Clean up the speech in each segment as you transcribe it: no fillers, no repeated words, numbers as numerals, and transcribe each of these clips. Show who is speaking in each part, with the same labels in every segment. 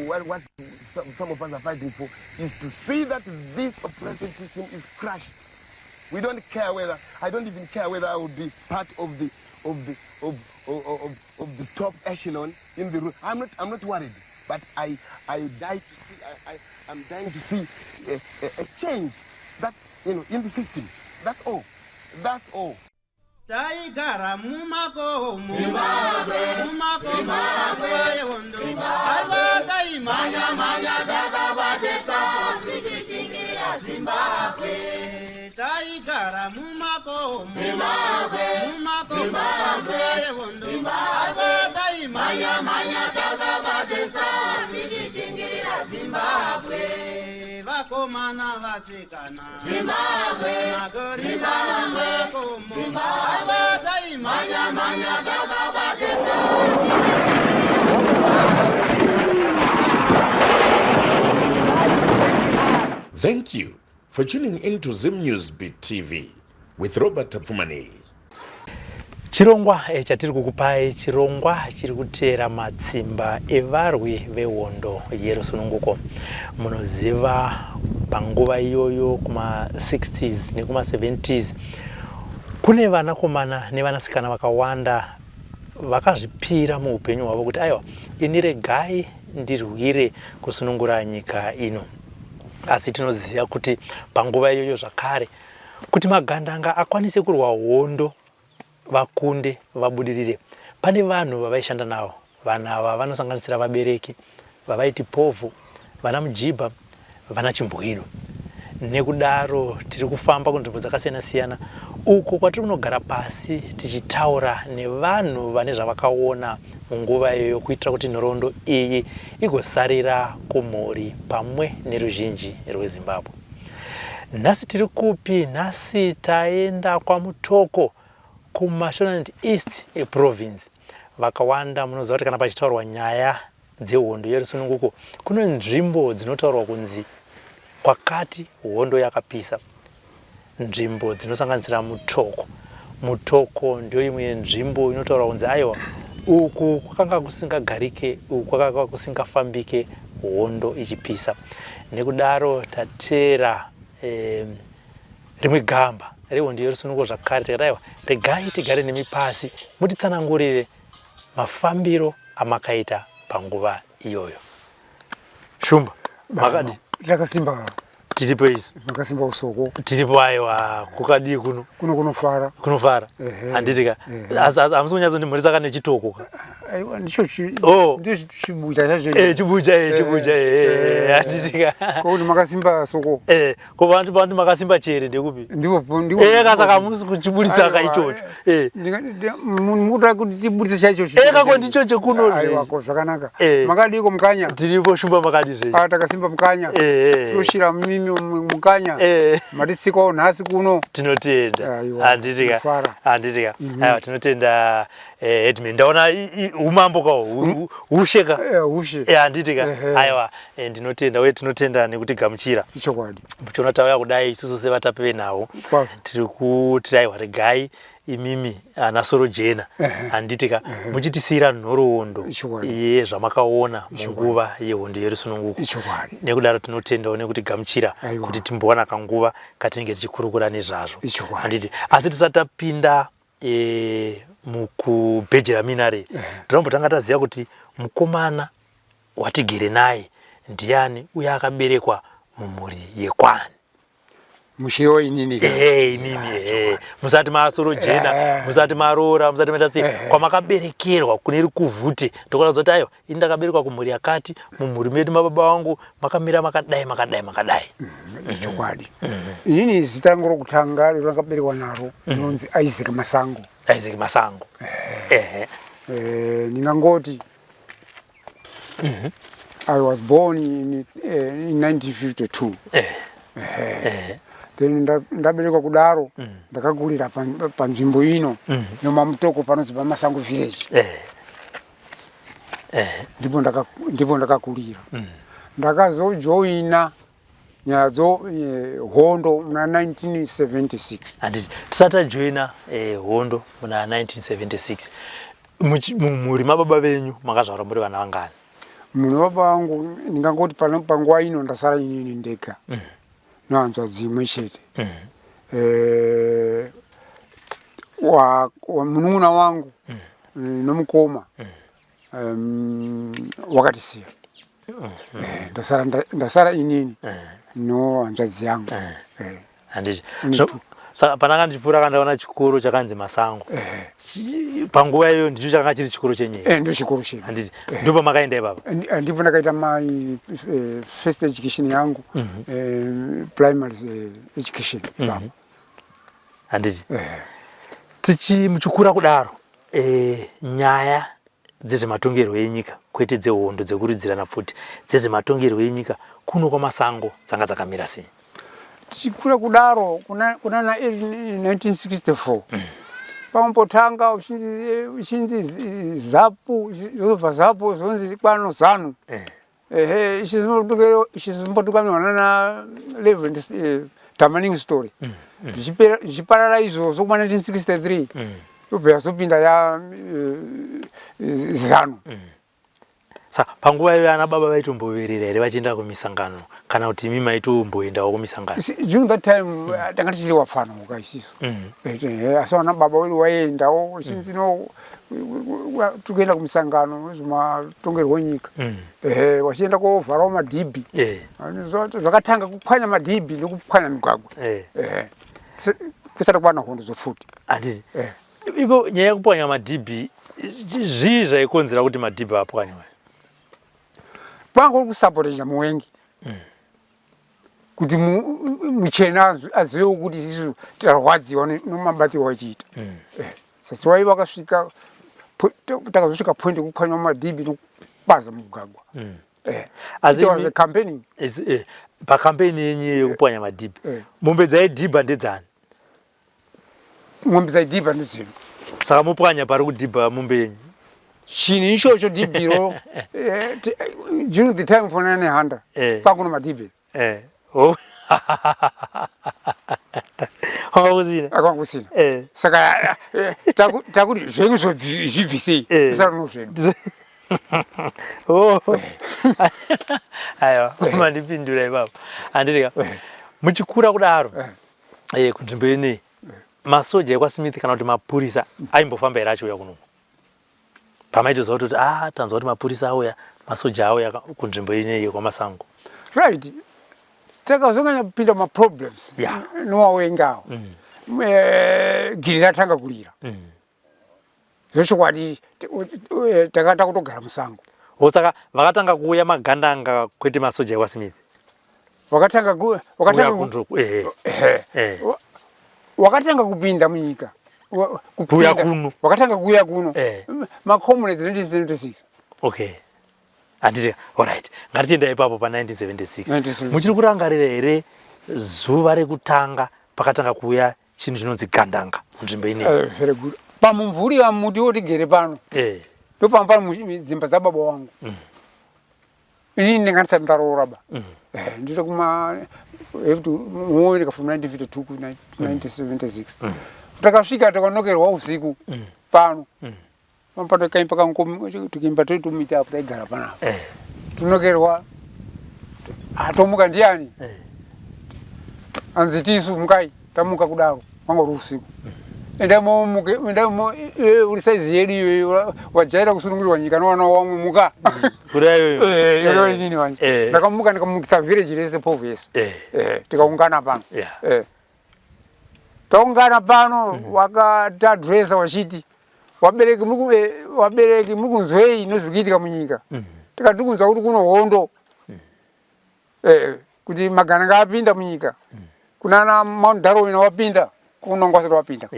Speaker 1: what some of us are fighting for is to see that this oppressive system is crushed. We don't care whether, I don't even care whether I would be part of the top echelon in the room. I'm not worried, but I'm dying to see a change that, in the system. That's all. That's all.
Speaker 2: Taigara mumako yondo alwaka imanya daga batesa sijichingira Zimbabwe taigara mumako yondo alwaka imanya daga batesa sijichingira Zimbabwe vakomana vasikana Zimbabwe magorila makomo
Speaker 3: Thank you for tuning in to Zim News Beat TV with Robert Pfumani.
Speaker 4: Chirongwa chatiri kukupai chirongwa chiri kutera matsimba evarwi vehondo yerusununguko. Munoziva panguva iyoyo kuma 60s nekuma 70s kune vanakomana nevanasikana vakawanda vakazvipira muupenyu hwavo kuti aiwa ini regai ndirwire kusunungura nyika ino. Asi tinoziva kuti panguva iyoyo zvakare kuti magandanga akwanise kurwa hondo vakunde vabudirire pane vanhu vavaishanda navo. Vanhu ava vanosanganisira vabereki vavaiti Povhu, vana Mujibha, vana Chimbwiro. Nekudaro tiri kufamba kunzvimbo dzakasiyana siyana uko kwatiri kunogara pasi tichitaura nevanhu vane zvavakaona munguva iyoyo kuitira kuti nhoroondo iyi igosarira kumhuri pamwe neruzhinji rweZimbabwe. Nhasi tiri kupi? Nhasi taenda kwaMutoko kuMashonaland East province. Vakawanda munoziva kuti kana pachitaurwa nyaya dzehondo yerusununguko kune nzvimbo dzinotaurwa kunzi kwakati hondo yakapisa. Nzvimbo dzinosanganisira Mutoko. Mutoko ndio imwe nzvimbo inotaurwa kunzi aiwa uku kwakanga kusingagarike, uku kwakanga kusingafambike hondo ichipisa. Nekudaro tatera rimwe gamba rehondo yerusununguko zvakare tikati aiwa regai tigare nemi pasi mutitsanangurire mafambiro amakaita panguva iyoyo. Shumba makadi
Speaker 5: Takasimba
Speaker 4: tiripo isu
Speaker 5: makasimba usoko
Speaker 4: tiripo aiwa kukadi kunofara handitika amusi kunyazo ndimhurisa kana chitoko
Speaker 5: aiwa ndicho chibuja
Speaker 4: chibuja handitika
Speaker 5: kuti makasimba soko
Speaker 4: ko vantu makasimba chere ndekupi
Speaker 5: ndipo
Speaker 4: kasaka musi kuchiburisa kaichocho
Speaker 5: muda kuti tiburisa chaicho
Speaker 4: kako ndicho chekuno
Speaker 5: aiwa ko zvakanaka makadiko mukanya
Speaker 4: tiripo Shumba makadi zve
Speaker 5: takasimba mukanya toshira mimi mukanya matitsikawo nhasi kuno
Speaker 4: tinotenda handitika aiwa tinotenda headman ndaona umambo kawo usheka handitika aiwa ndinotenda uye tinotenda nekuti gamuchira
Speaker 5: chokwadi
Speaker 4: muchiona tauya kudai isusu sevatapi venhau tiri kuti aiwa regai imimi anasoro jena handitika muchitisira nhoroondo yezvamakaona munguva yehondo yerusununguko. Nekudaro tinotendawo nekuti gamuchira kuti timbowana kanguva katinenge tichikurukura nezvazvo handiti. Asi tisati tapinda mukubhejera minare ndinombotanga taziva kuti mukomana watigere naye ndiani uye akaberekwa mumhuri yekwani.
Speaker 5: Mushiyo inini
Speaker 4: imimi musati masoro jena musati marora musati matasi kwamakaberekerwa kune rikuvhute ndokuona kuti ayo ini ndakaberekwa kumhuri yakati mumhuri medu mababa vangu makamira makadai
Speaker 5: chokwadi. Inini zita rangu rokutanga rakaberekwa naro ndinonzi Isaac Masango. Ndingangoti I was born in 1952. Then ndaberekwa kudaro ndakagurira panzvimbo ino yomaMutoko panonzi paMasango village. Ndipo ndakakurira. Ndakazojoina nyadzo hondo muna 1976.
Speaker 4: Handiti tisata joina hondo muna 1976 mumhuri mababa venyu makazvarwa muri vana vangani?
Speaker 5: muno baba wangu ndingangoti panguwa ino ndasara inini ndega naanza zimwe chete wa munung'una wangu nomukoma wakatisiya ndasara inini no hanzvadzi yangu
Speaker 4: handiti saka pananga ndichipfuura kandaona chikoro chakanzi Masango panguva iyoyo ndicho chakanga chiri chikoro chenyika
Speaker 5: ndo chikoro chedu
Speaker 4: handiti ndo pamakaenda ipapa
Speaker 5: ndipo ndakaita my first education yangu primary education ipapa
Speaker 4: handiti muchikura kudaro nyaya dzezvematongerwo enyika kwete dzehondo dzekuridzirana pfuti dzezvematongerwo enyika kuno kwaMasango dzanga dzakamira sei?
Speaker 5: Tichikura kudaro kuna na 1964 pambotanga uchinzi zapu zova zapu zonzi kwano zanu ichizimbotukanwa na Reverend Tamaning story zviparara izvozvo kuma 1963 yobva yazopinda ya zanu.
Speaker 4: Panguva iyoyo ana baba vaitomboverera here vachienda kumisangano kana kuti imi maitomboendawo kumisangano?
Speaker 5: During that time tanga tichiri wapfanuka isiso asi ana baba wedu waiendawo since tukuenda kumisangano zvimatongerwo nyika wachienda kovharawo madhibhi zvakatanga kupwanya madhibhi nekupwanya migwagwa kusati kwana hondo dzopfuti.
Speaker 4: Handiti ipo nyaya yekupwanya madhibhi zvii zvaikonzera kuti madhibhi apwanywe?
Speaker 5: Pangu kusapoteja muwengi kuti muchena azive kuti isisu tarwadziwa nomabati wachiita sasi wai vakasvika takazosvika point yekupwanywa madhibhi nokukwaza mugagwa campaigning
Speaker 4: pakampeni yenyu yekupwanya madhibhi mombe dzaidhibha ndedzani?
Speaker 5: Mombe dzaidhibha ndedzino.
Speaker 4: Saka mupwanya pari kudhibha mombe yenyu
Speaker 5: chini ichocho dhibhiro during the time for 900 pakuno madhibhi akwangusina saka takuti zvenyu zvibvisei tisarano zvenyu
Speaker 4: aiwa mandipindura ipapa. Handitika muchikura kudaro kunzvimbo ineyi masoja ekwaSmith kana kuti mapurisa aimbofamba here achiuya kuno pamaitoziva kuti tanzwa kuti mapurisa auya masoja auya kunzvimbo ineyi kwaMasango?
Speaker 5: Right, takazonganya kupinda maproblems nowawengawo giri ratanga kulira zvochokwadi takata kutogara Musango.
Speaker 4: Saka vakatanga kuuya magandanga kwete masoja ekwaSmith
Speaker 5: wakatanga kupinda munyika wakatanga kuuya kuno macomrades 1976.
Speaker 4: Okay, handiti alright, ngatichienda ipapo pa 1976 muchiri kurangarira here zuva rekutanga pakatanga kuuya chinhu chinonzi gandanga munzvimbo ineyi?
Speaker 5: Very good. Pamumvuri wamuti wotigere pano ndopamba pari dzimba dzababa wangu inini ndingatisati ndaroora ba ndiri kuma muoereka from 1952 to 1976 takasvika takanokerwa usiku pano pampato kaimba kangu tukimba toitumita apo taigara panapa tunokerwa atomuka ndiani anzi tisu mukai tamuka kudaro kwanga uri usiku endamo uri saizi yedu iyoyo wajaira kusunungurirwa nyika nowana wamwe muka kudayoyo inini wanje ndakamuka ndikamukisa village rese povesi tikaungana pano taungana pano wakatadresa wachiti wabereki muri kunzwei nezvikuitika munyika tikati kunzwa kuti kuno hondo kuti magananga apinda munyika kunana Mount Darwin wapinda kuno ngwasiro wapinda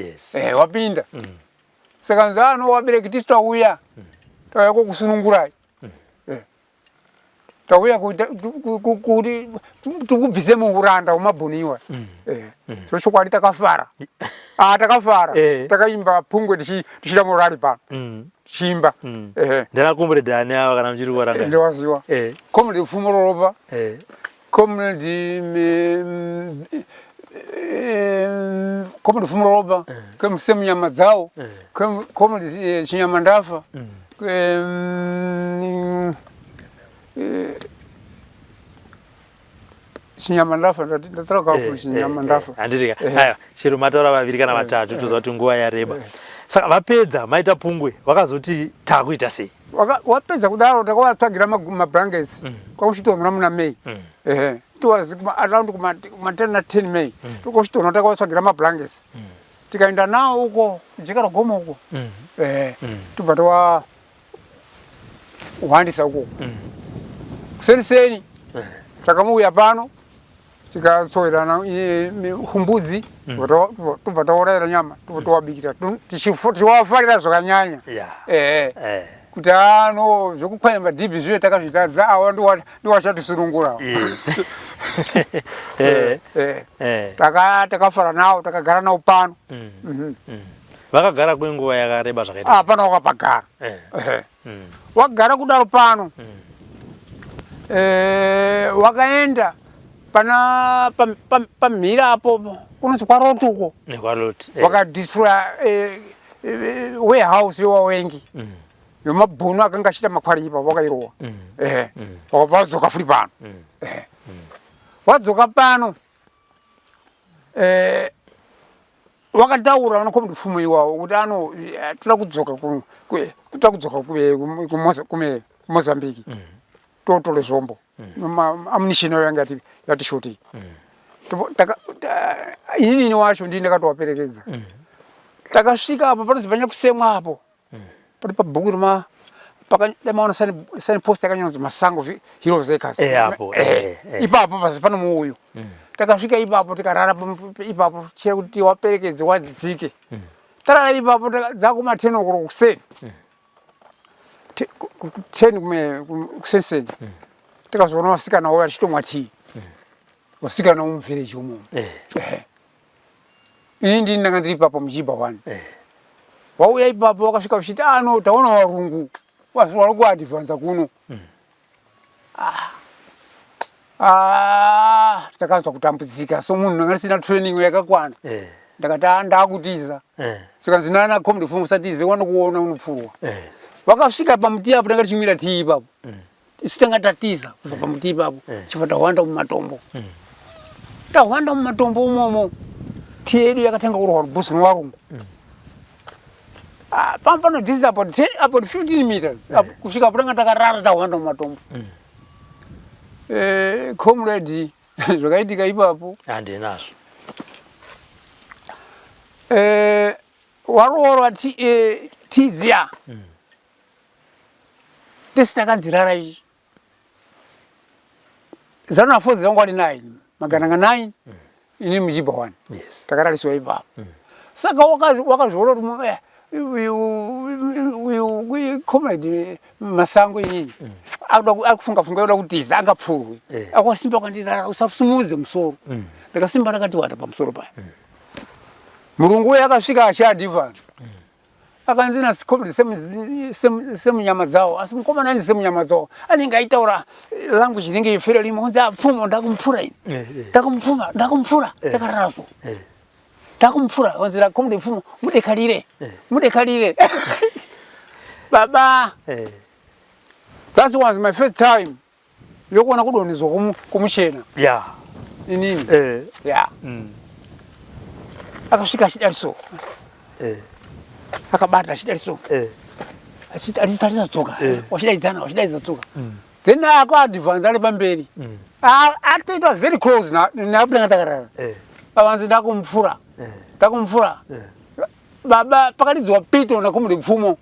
Speaker 5: wapinda saka nzano wabereki tisu tauya tauya kokusunungurai tauya kuti tikubvise muuranda wemabhuniwa zvochokwadi takafara takafara takaimba pungwe tichida murari pano tichiimba
Speaker 4: ndakakumbure dhani ava kana muchiri kuvaranga
Speaker 5: ndowaziwa comrade Pfumo Roropa comrade Pfumo Roropa kemusemu nyama dzawo comrade Chinyama Ndafa chinyama ndafa ndatara kwa chinyama ndafa
Speaker 4: anditi haya chero mataura vaviri kana vatatu tozoti nguva yareba saka vapedza maita pungwe vakazoti takuita sei
Speaker 5: wapedza kudaro takawatsvagira mablankets kwakuchitonhora muna May it was around kuma 10 na 10 May tokuchitonhora takawatsvagira mablankets tikaenda nawo uko kujeka ragomo uko tobva tawandisa uko kuseni takamauya pano tikatsoerana humbudzi tobva taurayira nyama tobva tawabikira tichiwafarira zvakanyanya kuti ano zvekukwanya madhibhi zvive takazvitadza awa ndiwachatisurungura takafara nawo takagara nawo pano
Speaker 4: vakagara kwenguva yakareba zvakaita
Speaker 5: pano wakapagara wakagara kudaro pano wakaenda pana pamhira apo kunonzi kwaroti uko wakadistroya warehouse yewawengi yomabhunu akanga achita makwaripa wakairowa wakabva wadzoka furi pano wadzoka pano wakataura anokomba pfumo iwawo kuti ano toda kudzoka kumozambiki totole zvombo ammunition yanga yatishoti inini wacho ndini ndakatowaperekedza takasvika apo panozi panya kusemwa apo pari pabhuku pakamaona signpost yakanyonzi Masango Heroes Acres ipapo pasi pano muuyu takasvika ipapo tikarara ipapo chira kuti waperekedze wadzike tarara ipapo dzakuma 10 o'clock kuseni 10 kuseni tikazoona vasikana wauya achitomwa tii vasikana vomuvhireji umomo ini ndini ndanga ndiri ipapo muchibha 1 wauya ipapo wakasvika uchiti ano taona varungu vari kuadhivhanza kuno takazwa kutambudzika so munhu anga risina training yakakwana ndakati ndakutiza saka ndinana comedy form usatize wanokuona unopfurwa wakasvika pamuti apo tanga tichimwira tii ipapo isu tanga tatiza kubva pamuti ipapo chibva tahwanda mumatombo tahwanda mumatombo umomo tii yedu yakatanga kurwa rubhusi nowarungu pano this is about 15 meters kusvika apo tanga takarara tahwanda mumatombo comrade zvakaitika ipapo
Speaker 4: handinazvo
Speaker 5: waroorwa tiziya tesi takanzirara izvi zana 4 dzangu ari 9 magananga 9 ini muchibha 1 takararisiwa ipapo saka wakazviona kuti comrade Masango inini akufunga yoda kutiza angapfurwe akwasimba akandirara usasumudze musoro ndakasimba ndakati wata pamusoro paya murungu uye akasvika achiadhivhanza akanzina comrade semunyama dzawo asi mukomana ainzi semunyama dzawo anenge aitaura language inenge yeifera limo unzi apfumo ndakumupfura ini ndakumupfura ndakarara so ndakumupfura wanzira comrade pfumo mudekalire baba that was my first time yokuona kudonezwa kumuchena inini akasvika achidariso akabata achidariso achitarisa tsoka wachidaidza tsoka then akuadhivhanza ari pamberi atoitwa very close naapudanga takarara avanzi ndakumupfura baba pakatidziwa pito nakomrade pfumo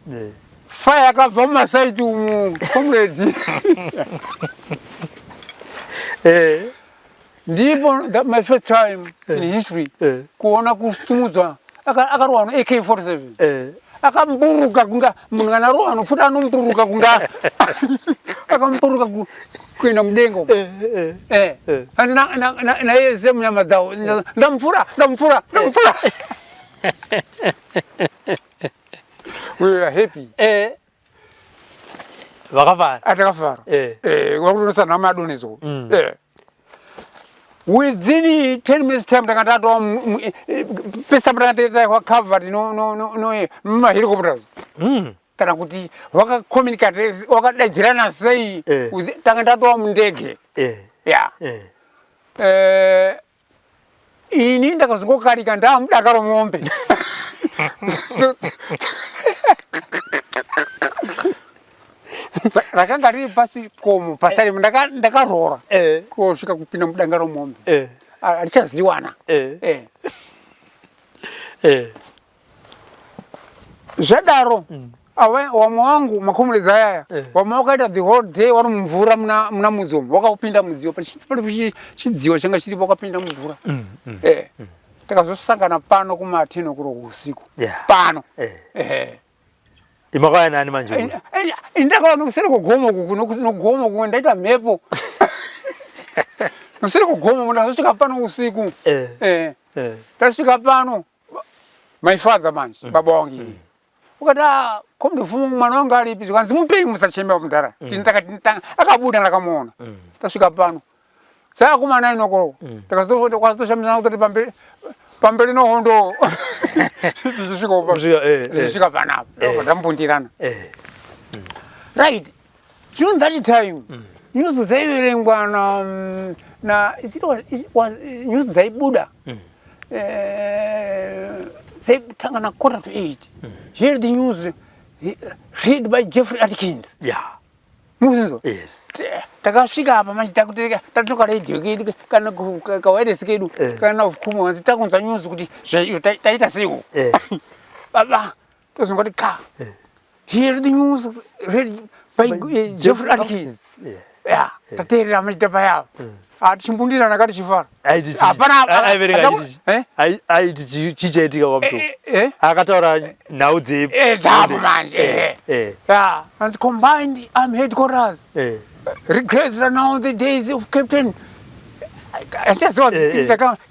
Speaker 5: fire yakabva mumasaiti umu comrade ndipo my first time in history kuona kusumudzwa akarohwa no AK47 akamburuka kunga munhu kana rohwa nofuta anomburuka kunga akamburuka kuenda mudengo hanzi naye semunyama dzawo ndamupfura we are happy
Speaker 4: vakafara
Speaker 5: atakafara wakutonosa nhama yadonezwa within 10 minutes time takatatoa pesa takatetsaiwa covered no helicopters kana kuti wakakomunicate wakadaidzirana sei tanga ndatowa mundege ya ini ndakazongokarika ndamudakaro mombe rakanga riri pasi komo pasari ndakarora kusvika kupinda mudanga romombe arichaziwana zvadaro wamwe wangu makomuledzi ayaya wamwe wakaita the whole day wari mumvura muna mudziwo wakapinda mudziwo pali chidziwo changa chiripo wakapinda mumvura takazosangana pano kuma 10 o'clock usiku pano
Speaker 4: imakaya nani manje
Speaker 5: ndakaona kusere kugomo kugomo kuno ndaita mhepo kusere kugomo ndasvika pano usiku tasvika pano my father manje baba wangu ukata komndifumu mwana wangu alipi zvanzi mupei musachemba mudhara akabuda ndakamuona tasvika pano saka kuma 9 o'clock takazotoshamisa kuti pamberi nohondo zvisvika panapa ndambundirana right during that time news dzaiverengwa news dzaibuda dzaitanga na 7:45 here the news read by Jeffrey Atkins muzinzo takasvika apa manje tatoka radio kedu kana kawireless kedu kana ufukumu wanzi takunza news kuti taita seiwo baba tozongoti ka here the news read by Jeffrey Atkins tateerera manje paya chimbundira nakati chifara
Speaker 4: aiti chichaitika kwamtu akataura nhau
Speaker 5: dzepo manje and combined armed headquarters regrets now the days of Captain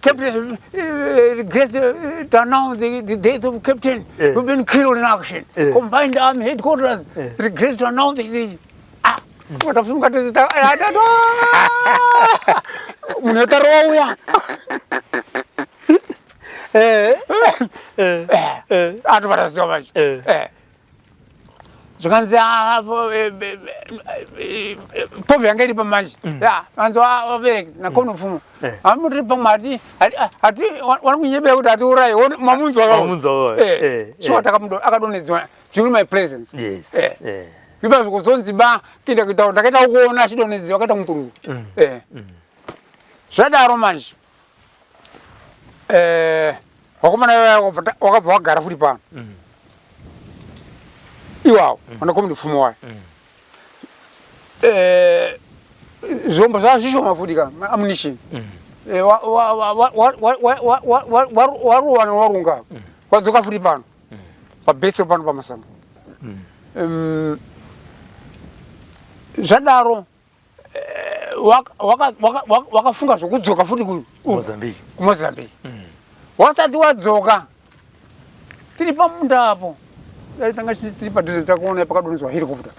Speaker 5: Captain regrets now the days of Captain who've been killed in action. Combined armed headquarters regrets now the days. What of some countries? Munetaroya. Advara so much. Zvanzi povi angeri pamanje. Anzo abereki nakono mfumo. Amuri pamati ati wanakunyebe kuti ati urai mamunzo akawo. Sho akadonedzwa during my presence.
Speaker 4: Yes.
Speaker 5: Biba kuzonzi ba kinda ndakaita kuona chidonedzi wakaita mupuru. Zvadaro manje. Wakomana wakabva wagara futi pano. Iwawo wanakomba mfumo wayo. Zvombo zvazvishoma futi ka ammunition. Waruwana warunga. Wadzoka futi pano. Pabese pano pamasanga. Zvadaro wakafunga zvokudzoka futi kuMozambique. Wasati wadzoka tiri pamunda apo tanga tiri padhuze takuona pakadonedzwa helicopter.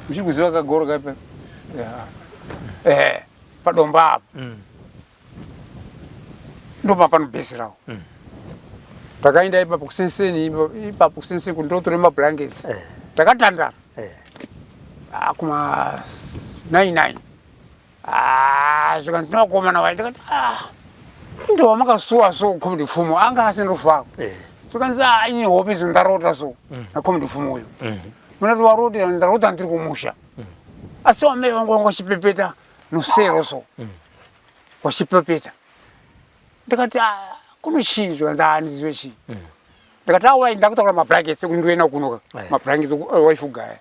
Speaker 5: Muchikuziva kagoro kaipa padomba apo ndopa panobhesi rawo. Takaenda ipapo kusenseni kuti ndotore mablankets takatandara kuma 99 zvikanzi ndinokomana vai ndikati ndo makasuwa so komedi mfumo anga asindofako zvikanzi ine hope izo ndarota so nakomedi mfumo uyo munati waroti ndarota ndiri kumusha asi wamai vangu vanga vachipepeta nosero so vachipepeta ndikati kuno chii zvikanzi handizive chii ndikati awai ndakutaura mablankets kuti ndoenda kunoka mablankets waifugaya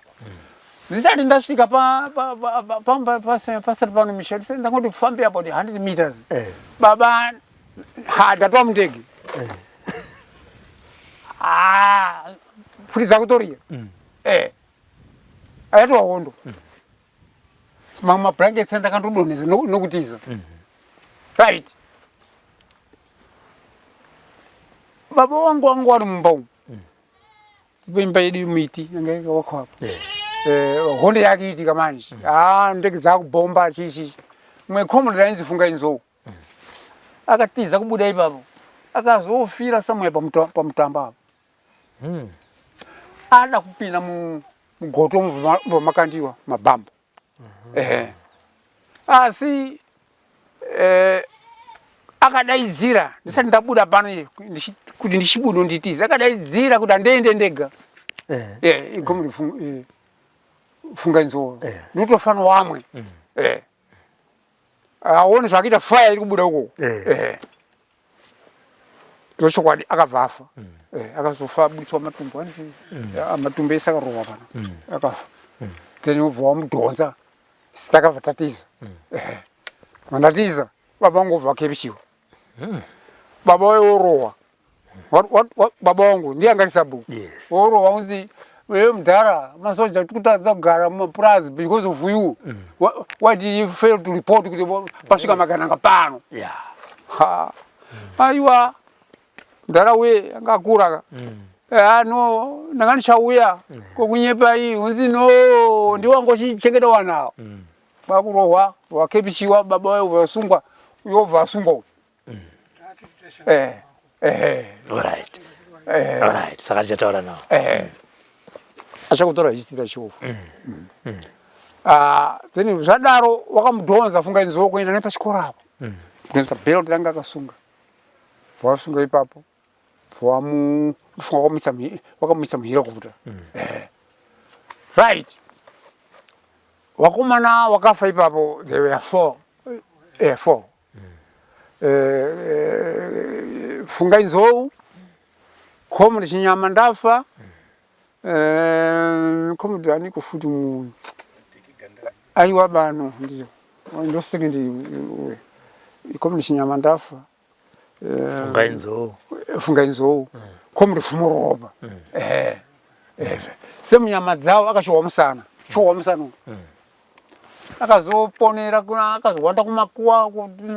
Speaker 5: ndisati ndasvika pasati pano misha ndangoti kufambe about 100 meters baba ndatova mundege futi dzakutoriya ayatova hondo mamwe mablankets andakandodonhesa nokutiza right baba wangu wari mumba umu imba yedu miti yanga yakawakwapo hondo yake itika manje ndege dzakubhomba chichi mwe komrade ainzifunga inzou akatiza kubuda ipapo akazofira somewhere pamutamba apo ada kupina mugoto mumakandiwa mabambo. Asi akadaidzira ndisati ndabuda pano kuti ndichibudo nditiza akadaidzira kuti andende ndega igomuri funga nzoro ndotofana wamwe aone zvakaita fire iri kubuda uko ndochokwadi akabvafa akazofa abudiswa matumbu amatumbu ese akarohwa pana akafa then ubva wamudhonza sitakabva tatiza mandatiza baba wangu ubva wakepeshiwa baba waye orohwa baba wangu ndiye angatisa bhuku orohwa unzi wewe mudhara masoja tikutadza kugara mumapurazi because of you why did you fail to report kuti pasvika magananga pano aiwa mudhara we angakura no ndanga ndichauya kokunyepa iyi unzi no ndiwangochichengeta wanawo bakurohwa wakepeshiwa baba waye wasungwa uyobva asungwa
Speaker 4: Alright. Alright. Saka tichataura nawo.
Speaker 5: Achakutora history chofu. Then zvadaro wakamudhonza funga inzo kuenda nepachikora apo. Kuenza belt ranga akasunga. Vasunga ipapo. Wakamisa muhira kuputa. Right. Wakomana wakafa ipapo, they were four. Funga inzo komuri chinyama ndafa komuri ani kufuti aiwa bano ndizo ndo second komuri chinyama ndafa funga inzo komuri fumuroba semunyama dzawo akashowa musana akazoponera kuna akazowanda kumakuwa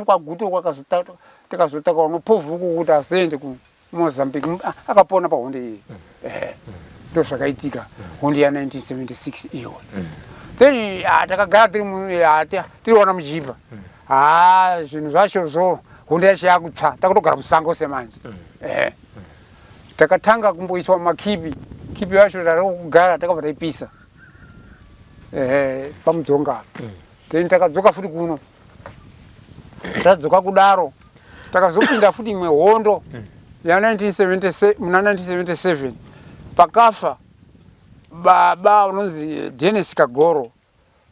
Speaker 5: kwaguto kwakazotata takazotaka unopovhuku kuti asende ku Mozambique akapona pahonde iyi ndo zvakaitika honde ya 1976 iyo then takagara tiriwana muchipa zvinhu zvacho zvo honde yacho yakutsva takatogara musango semanje takatanga kumboiswa mumakipi kipi yacho tarekugara takabva taipisa pamudzonga then takadzoka futi kuno tadzoka kudaro takazopinda futi imwe hondo ya 1977 pakafa baba unonzi Dennis Kagoro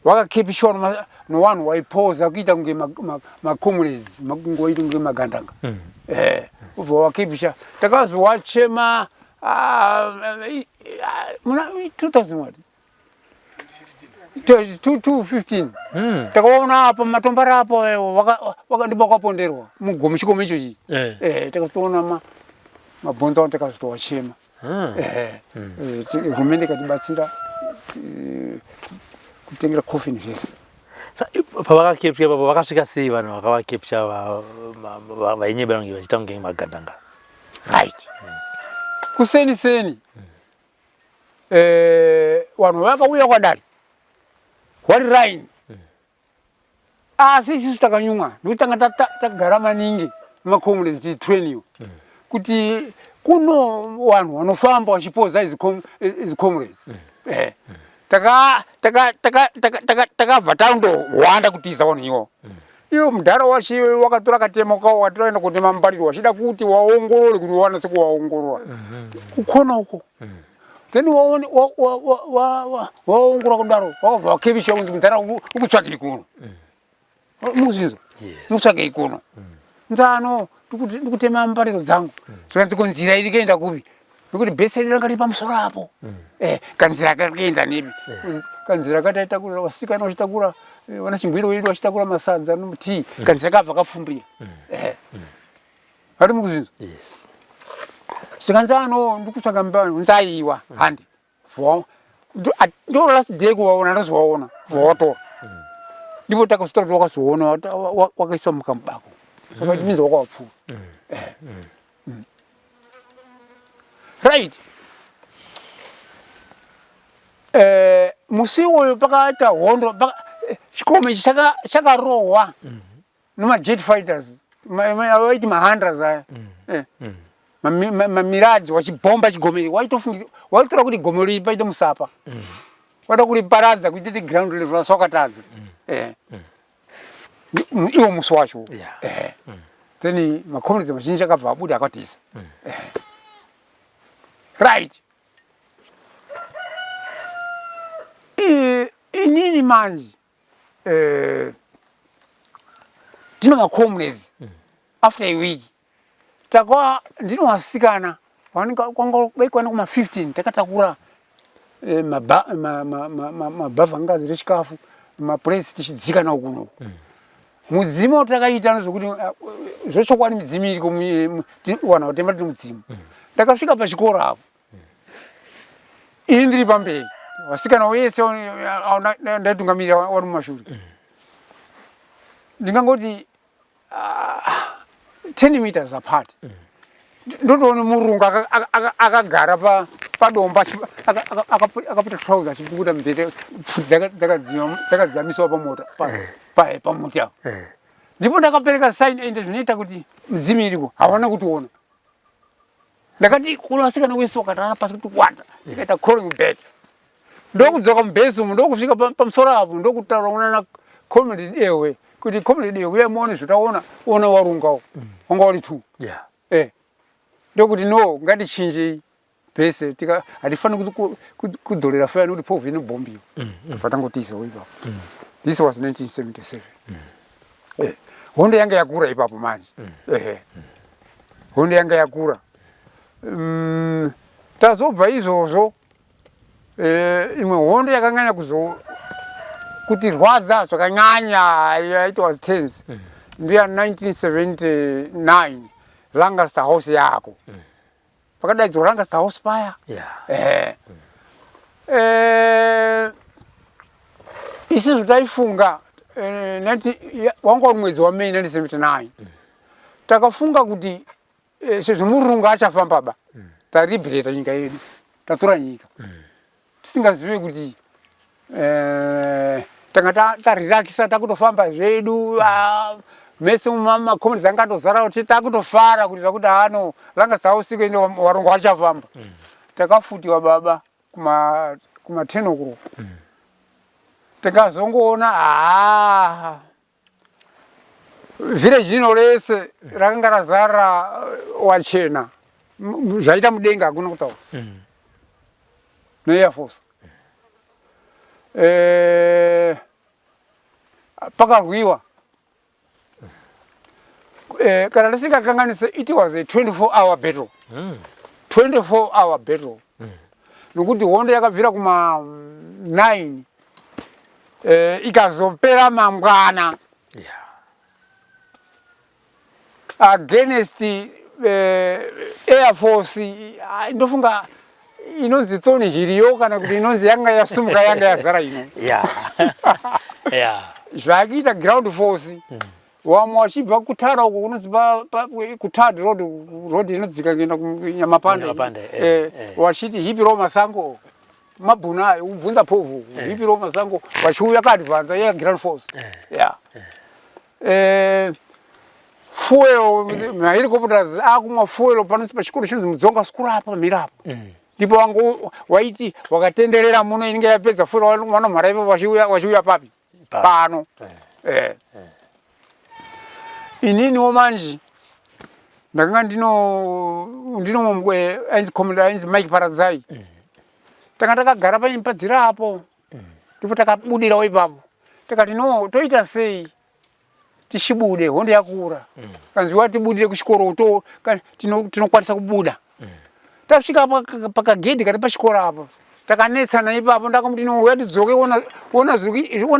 Speaker 5: wakakepishwa nowanhu waipoza kuita kunge makomrades makungoita kunge magandanga ubva wakepisha takazowachema muna 2015 takaona apa matombara apo wakandiba kwaponderwa mugomo chikomo ichochi takazoona mabhonzo takazotowachema hurumende ikatibatsira kutengera coffin zvese
Speaker 4: pavakakepcha papo vakasvika sei vanhu vakavakepcha vainyebera kunge vachiita kunge magandanga
Speaker 5: right kuseni vanhu vakauya kwadari wari line asi isusu takanyumwa nekuti tanga tagara maningi nemakomrades tichitrainiwa kuti kuno vanhu vanofamba vachipoza izi comrades takabva tandowanda kutiza vanhu iwo iwo mudhara wachi wakatora katema watoenda kutema mupariro wachida kuti waongorore kuti wanase kuwaongorora kukona uko then waongorora kudaro wakabva wakepisha kunzi mudhara ukutsvagei kuno muzinzo mutsvagei kuno nzano ndikutema mupariro dzangu zvikanzi kunzira iri kuenda kupi nokuti bheseri ranga riri pamusoro apo kanzira kakaenda nepi kanzira kataitakura vasikana vachitakura vana chingwiro vedu vachitakura masadza nomutii kanzira kabva kafumbira vari mukuzinzo saka nzano ndikutsvaga mubano nzaiwa handi ndo last day kuvaona ndazovaona vawatora ndipo takazota kuti wakazoona wakaiswa mukamubako saka chiminzi wakavapfuura right musi uyu pakaita hondo chikomo ichi chakarohwa nemajet fighters vaiti ma100s aya mamiradzi wachibhomba chigomeri waitora kuti gomeri paite musapa wada kuri paradza kuitete ground level aswakatadza iwo musi wacho then makomunidzi mazhinji akabva abuda akatisa right inini manje tino makomunidzi after a week takwa ndino wasikana kwanga vaikwana kuma 15 takatakura mabhavha ngazi rechikafu mapuresi tichidzika nawo kuno mudzimu takaita nezvokuti zvochokwadi midzimu iriko wana kutemba tiri mudzimu takasvika pachikoro apo ini ndiri pamberi wasikana wese ndaitungamirira wari mumashure ndingangoti 10 meters apart ndotoone murungu akagara padomba akapita trouser achibuda mvete pfuti dzakadzamiswa pamota pamuti apo ndipo ndakapereka sign ende zvinoita kuti mudzimu iriko hawana kutiona ndakati kuna wasikana wese wakatana pasi kuti wata ndikaita calling bed ndokudzoka mubhesi umu ndokusvika pamusoro apo ndokutaura unana community ewe kuti community ewe muone zvitaona ona warungawo wanga wari 2 ndokuti no ngatichinje bhesi hatifani kudzorera faya nokuti povhu inobhombiwa vatangotisa ipapo this was 1977 hondo yanga yakura ipapo manje hondo yanga yakura tazobva izvozvo imwe hondo yakanyanya kutirwadza zvakanyanya it was tense ndiya 1979 Lancaster House yako pakadaidzwa Lancaster House paya isusu taifunga wanga uri mwedzi waMei 1979 takafunga kuti sezvo murungu achafamba taribhireta nyika yedu tatora nyika tisingazive kuti tanga tarirakisa takutofamba zvedu mese mumakomunidzi angatozara kuti takutofara kuitira kuti hano Lancaster House iko ende warungu wachafamba takafutiwa baba kuma 10 o'clock takazongoona village rino rese rakanga razara wachena zvaita mudenga hakuna kutaura neAir Force pakarwiwa kana tisingakanganise it was a 24-hour battle 24-hour battle nokuti hondo yakabvira kuma 9 ikazopera mangwana against Air Force ndofunga inonzi tsoni hiriyo kana kuti inonzi yanga yasumuka yanga yazara ino zvakiita ground force wamwe wachibva kutara uko kunonzi kuthird road inodzika kuenda kunyamapande wachiti hipiro masango mabhuna ubvunza povhu hipiro masango wachiuya kaadvanza yeground force fuel mahelicopters akumwa fuel panonzi pachikoro chinonzi Mudzonga School apa mirapo ndipo wangu waiti wakatenderera muno inenge yapedza fuel vanomhara ipo wachiuya papi pano ininiwo manje ndakanga ndino ainzi commander ainzi Mike Paradzai tanga takagara panyipadzira apo ndipo takabudirawo ipapo takati no toita sei tishibude hondo yakura kanziwa tibudire kuchikoro tinokwanisa kubuda tasvika pakagedhi kati pachikoro apo takanetsana ipapo ndakamuti no yatidzoke ona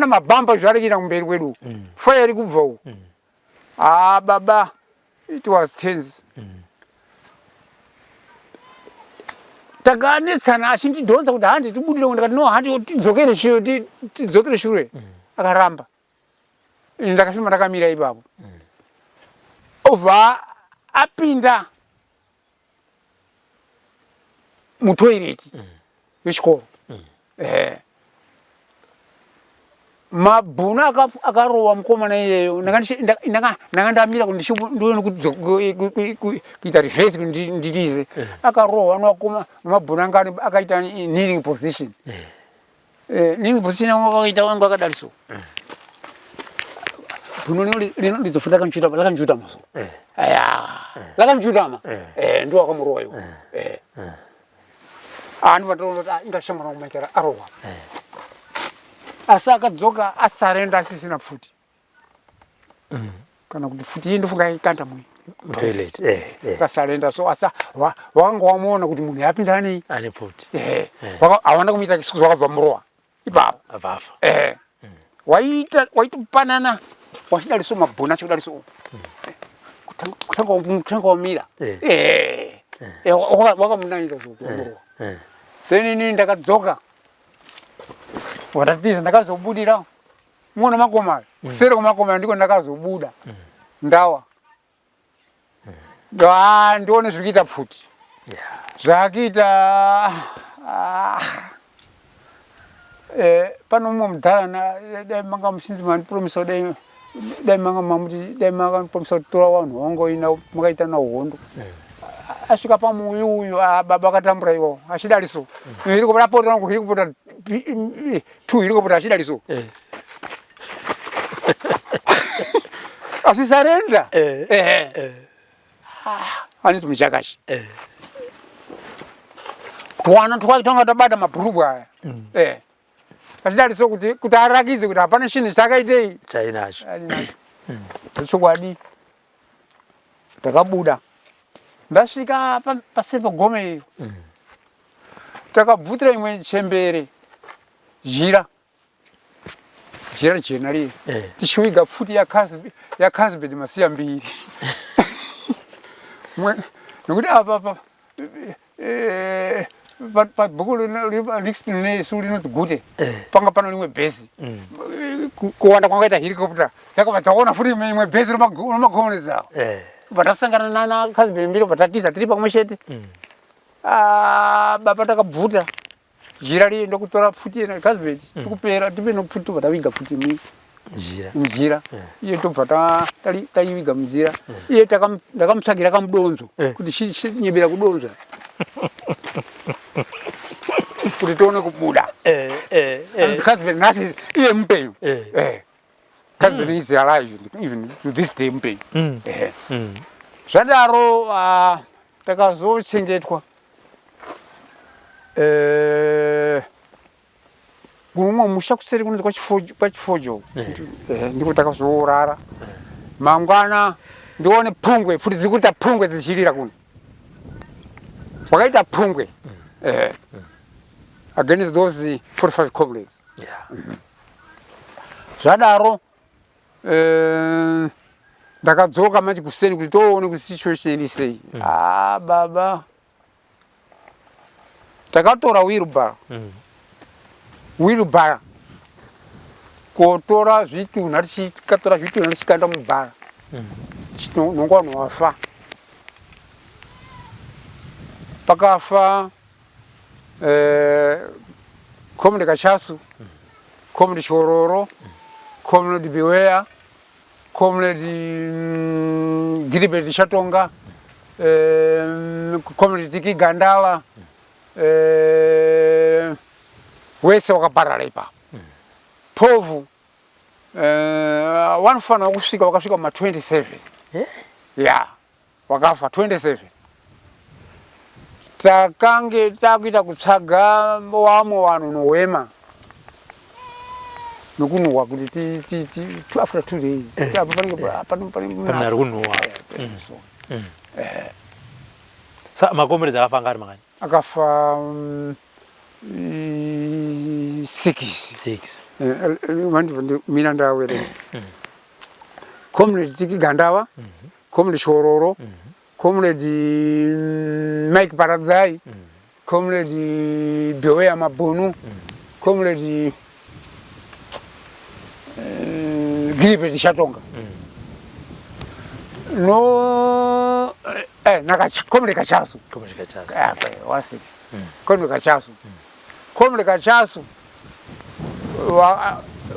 Speaker 5: mabhamba zvari kuita kumberi kwedu fire iri kubva uko baba it was tense takanetsana achindidhonza kuti handi tibudire ndakati no handi tidzokere shure akaramba ndakafima ndakamira ipapo obva apinda mutoireti wechikoro mabhunu akarowa mukomana iyeyo ndakandamira kuti ndione kuita reverse kuti nditize akarowa nemabhunu anga akaita kneeling position kneeling position akaita wangu akadaliso bhunu lino lizofuta lakanjutama so lakanjutama ndo akamurowa iwo ndivatoona ingashamwana kumaikira arowa asi akadzoka asarenda asisina pfuti kana kuti pfuti ndofunga ikanda
Speaker 4: toilet
Speaker 5: kasarenda so asa wanga wamuona kuti munhu yapinda nei
Speaker 4: ane pfuti
Speaker 5: awanda kumuita chisukuzo wakabva murowa ipapo
Speaker 4: apafa
Speaker 5: waita panana wachidaliso mabhona achidaliso kutanga wamira wakamunanira zvokurowa then ini ndakadzoka watatiza ndakazobudira muona makomari kusere kwemakomari ndiko ndakazobuda ndawa ndione zvikuita pfuti zvakuita pano mumwe mudhara dai manga musinzi manipromisa dai manga mamuti dai manga promisa kuti tora vanhu wangoina makaita nahondo asvika pamuyu uyu baba akatambura iwo achidaliso iri kupota pota nangu iri kupota 2 iri kupota achidaliso asisarenda anisi muchakashi twana twakitanga tabata mabhurubwa aya achidaliso kuti arakidze kuti hapana chinhu chakaitei
Speaker 4: chainacho
Speaker 5: chokwadi takabuda ndasvika paseri pagome iyo takabvutira imwe chembere jira jena riye tichiwiga pfuti yakazibedi masiya mbiri nokuti apa pabhuku nesu rinonzi gute panga pano rimwe bhezi kuwanda kwangaita helicopter dzakabva dzaona futi imwe bhezi remagomonedzawo patasangana nanakazibedi mbiri patatiza tiri pamwe chete baba takabvuta jira riye ndokutora pfuti kazibedi tikupera tipe nopfuti tobva taviga pfuti mujira iye tobva taiviga mujira iye ndakamutsvagira kamudonzo kuti chinyebera kudonza kuti tione kubuda kazibedi nhasi iye mupenyu kazibedi is alive even to this day mupenyu zvadaro takazochengetwa kumwe musha kuseri kunonzi kwachifojo ndiko takazorara mangwana ndione pungwe futi dziri kuita pungwe dzichirira kuno wakaita pungwe against those 45 comrades zvadaro ndakadzoka manje kuseni kuti toone kuti situation isei baba takatora wheelbarrow kotora zvitunha tikatora zvitunha tichikanda mubhara nonga vanhu vafa pakafa comrade Kachasu, comrade Shororo, comrade Bewea, comrade Gilbert Shatonga, comrade Tiki Gandawa, wese wakaparara ipapo. Povu wanofana kusvika wakasvika ma 27. Yeah, wakafa 27. Takange takuita kutsvaga wamwe vanhu nohwema nokunhuhwa kuti after 2 days
Speaker 4: panari kunhuhwa. Makomrades akafa angari mangani?
Speaker 5: Akafa 6. Mina ndawere comrade Tiki Gandawa, comrade Shororo, comrade Mike Baradzai, comrade Bewea Mabunu, comrade Gilbert Shatonga. No, comrade Kachasu.
Speaker 4: Comrade Kachasu.
Speaker 5: 16. Comrade Kachasu. Comrade Kachasu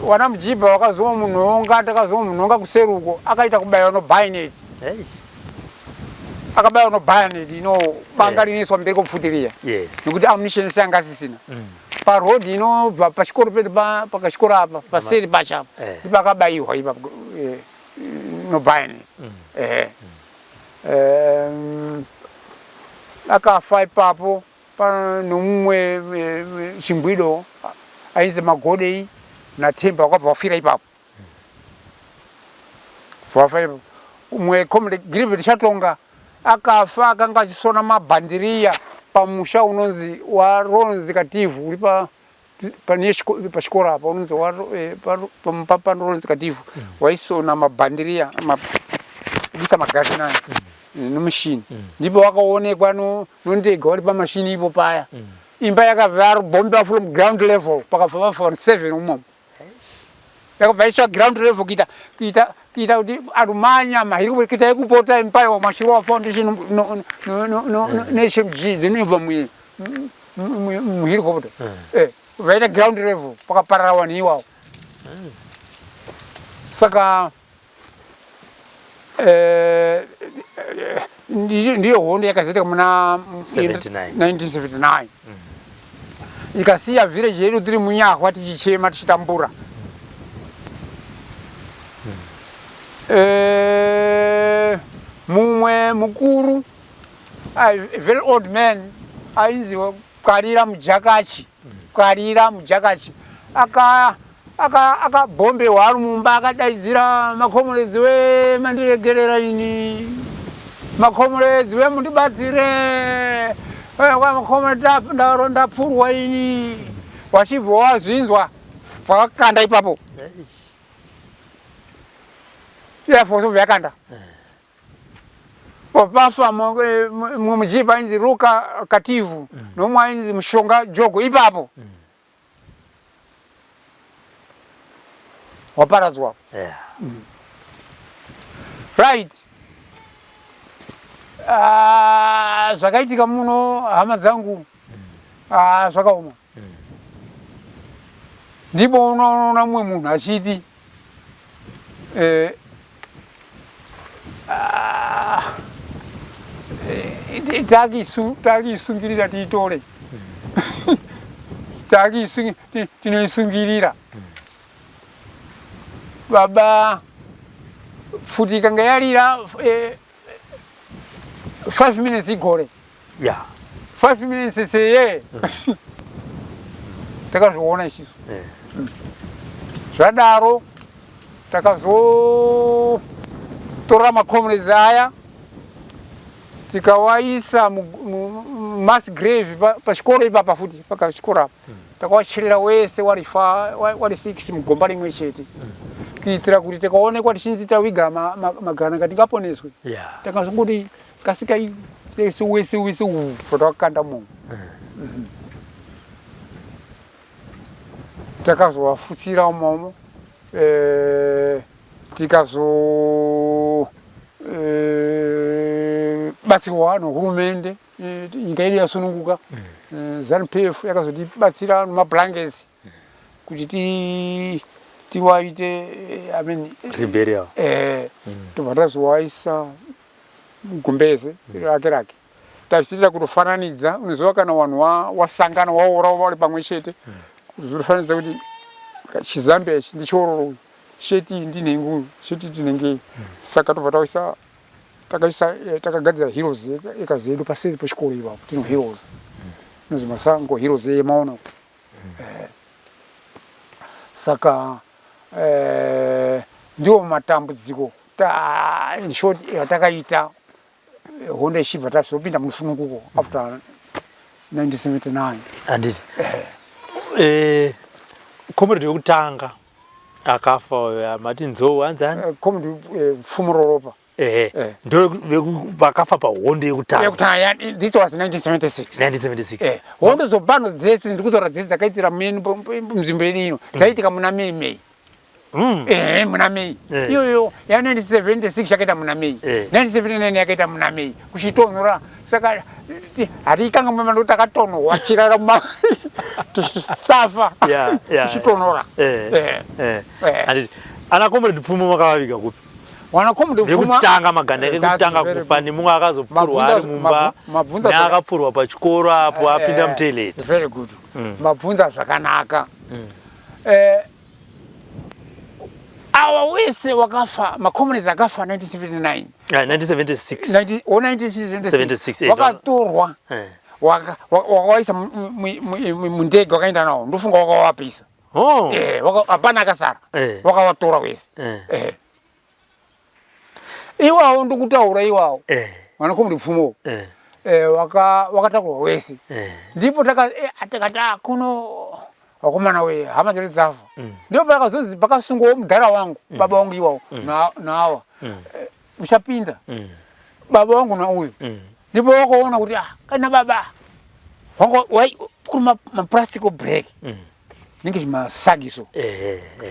Speaker 5: wana mujiba wakazowa munhonga takazowa munhonga kuseruko akaita kubaya no bayonet akabaya no bayonet ino banga riniswa mberi kopfutiria nekuti ammunition sanga asisina pa road ino bva pachikoro pedu pakachikoro apa paseri pacha ndipakabayiwa ipa no bayonet akafa ipapo nomumwe chimbwido ainzi Magodei naThemba wakabva wafira ipapo umwe comrade Gilbert Chatonga akafa akanga achisona mabhandiriya pamusha unonzi waRollins Kativu uri pachikora apa unonzi Rollins Kativu waisona mabhandiriya kuisa magazi nayo nomushini ndipo wakaonekwa nondega wari pamashini ipo paya imba yakabva bomba from ground level pakabva 7 umomo yakabva iswa ground level kita kuti arumanya mahiri kita ekupota empire wa Mashiwa Foundation no NHMG dzinobva muhiri kopota vaita ground level pakaparara vanhu iwawo saka ndiyo hondo yakazoita muna 1979 ikasiya village yedu tiri munyahwa tichichema tichitambura mumwe mukuru a very old man ainzi Karira Mujakachi aka bombe waru mumba akadaidzira makomrades wemandiregerera ini makomrades wemundibatsire makomrades ndapfurwa ini wachibva wazvinzwa vakakanda ipapo yafoso vyakanda pafa mumwe mujiba ainzi Luka Kativu nomwe ainzi Mushonga Jogo ipapo waparadzwa right zvakaitika muno hama dzangu zvakaoma ndipo unoona mumwe munhu achiti takiisungirira tiitore tinoisungirira baba futi kanga yarira 5 minutes igore 5 minutes seye takazviona isiso zvadaro takazotora makomrades aya tikawaisa mass grave pachikoro ipapa futi pakachikoro apa takawachirira wese wari 6 mugomba rimwe chete kuitira kuti tikaonekwa tichinzi tawiga magana katingaponeswe takazongoti kasika wese takakanda munhu takazowafutsira umomo tikazobatsirwa nohurumende nyika yedu yasununguka ZANU-PF yakazotibatsira nemablankets kuti tiwaite
Speaker 4: Liberia
Speaker 5: tobva tazowaisa mugumbeze rake tachiita kutofananidza unoziva kana vanhu wasangana waora vari pamwe chete kuzotofananidza kuti chizambia ichi ndichiororo sheti ndinengu sheti tinenge saka tobva takagadzira heroes ekazedu paseri pechikoro ipapo tino heroes nozi masango heroes emaona saka ndiwo matambudziko in short yatakaita hondo ichibva tazopinda musununguko after 1979
Speaker 4: anditi comrade yokutanga akafa mati nzou anzani
Speaker 5: comrade Pfumuroropa
Speaker 4: ndo vakafa pahondo yekutanga
Speaker 5: this was 1976 hondo zopano dzese ndikutaura dzese dzakaitira munzvimbo yedu ino dzaitika muna Mei muna Mei iyoyo ya 1976 yakaita muna Mei 1979 yakaita muna Mei kuchitonhora saka hari kanga mama ndo takatono wachira ma safa chitonora
Speaker 4: andi ana comrade Pfumo makavaviga kupi
Speaker 5: wana comrade Pfumo
Speaker 4: kutanga maganda ekutanga kupa ni munga akazopfurwa ari mumba akapfurwa pachikoro apo apinda mutoilet
Speaker 5: very good mabvunza zvakanaka awa wese wakafa makomrades akafa 1979 1976 wakatorwa wakaisa mundege wakaenda nawo ndofunga wakawapisa hapana akasara wakawatora wese iwawo ndokutaura iwawo vanakomrade Pfumo wakatakurwa wese ndipo takati kuno wakomana we hama dzedu dzafa ndipo pakazonzi pakasungawo mudhara wangu baba wangu iwawo nawa uchapinda baba wangu nauyu ndipo wakaona kuti kana baba kuri maplastic break ninge zvimasagiso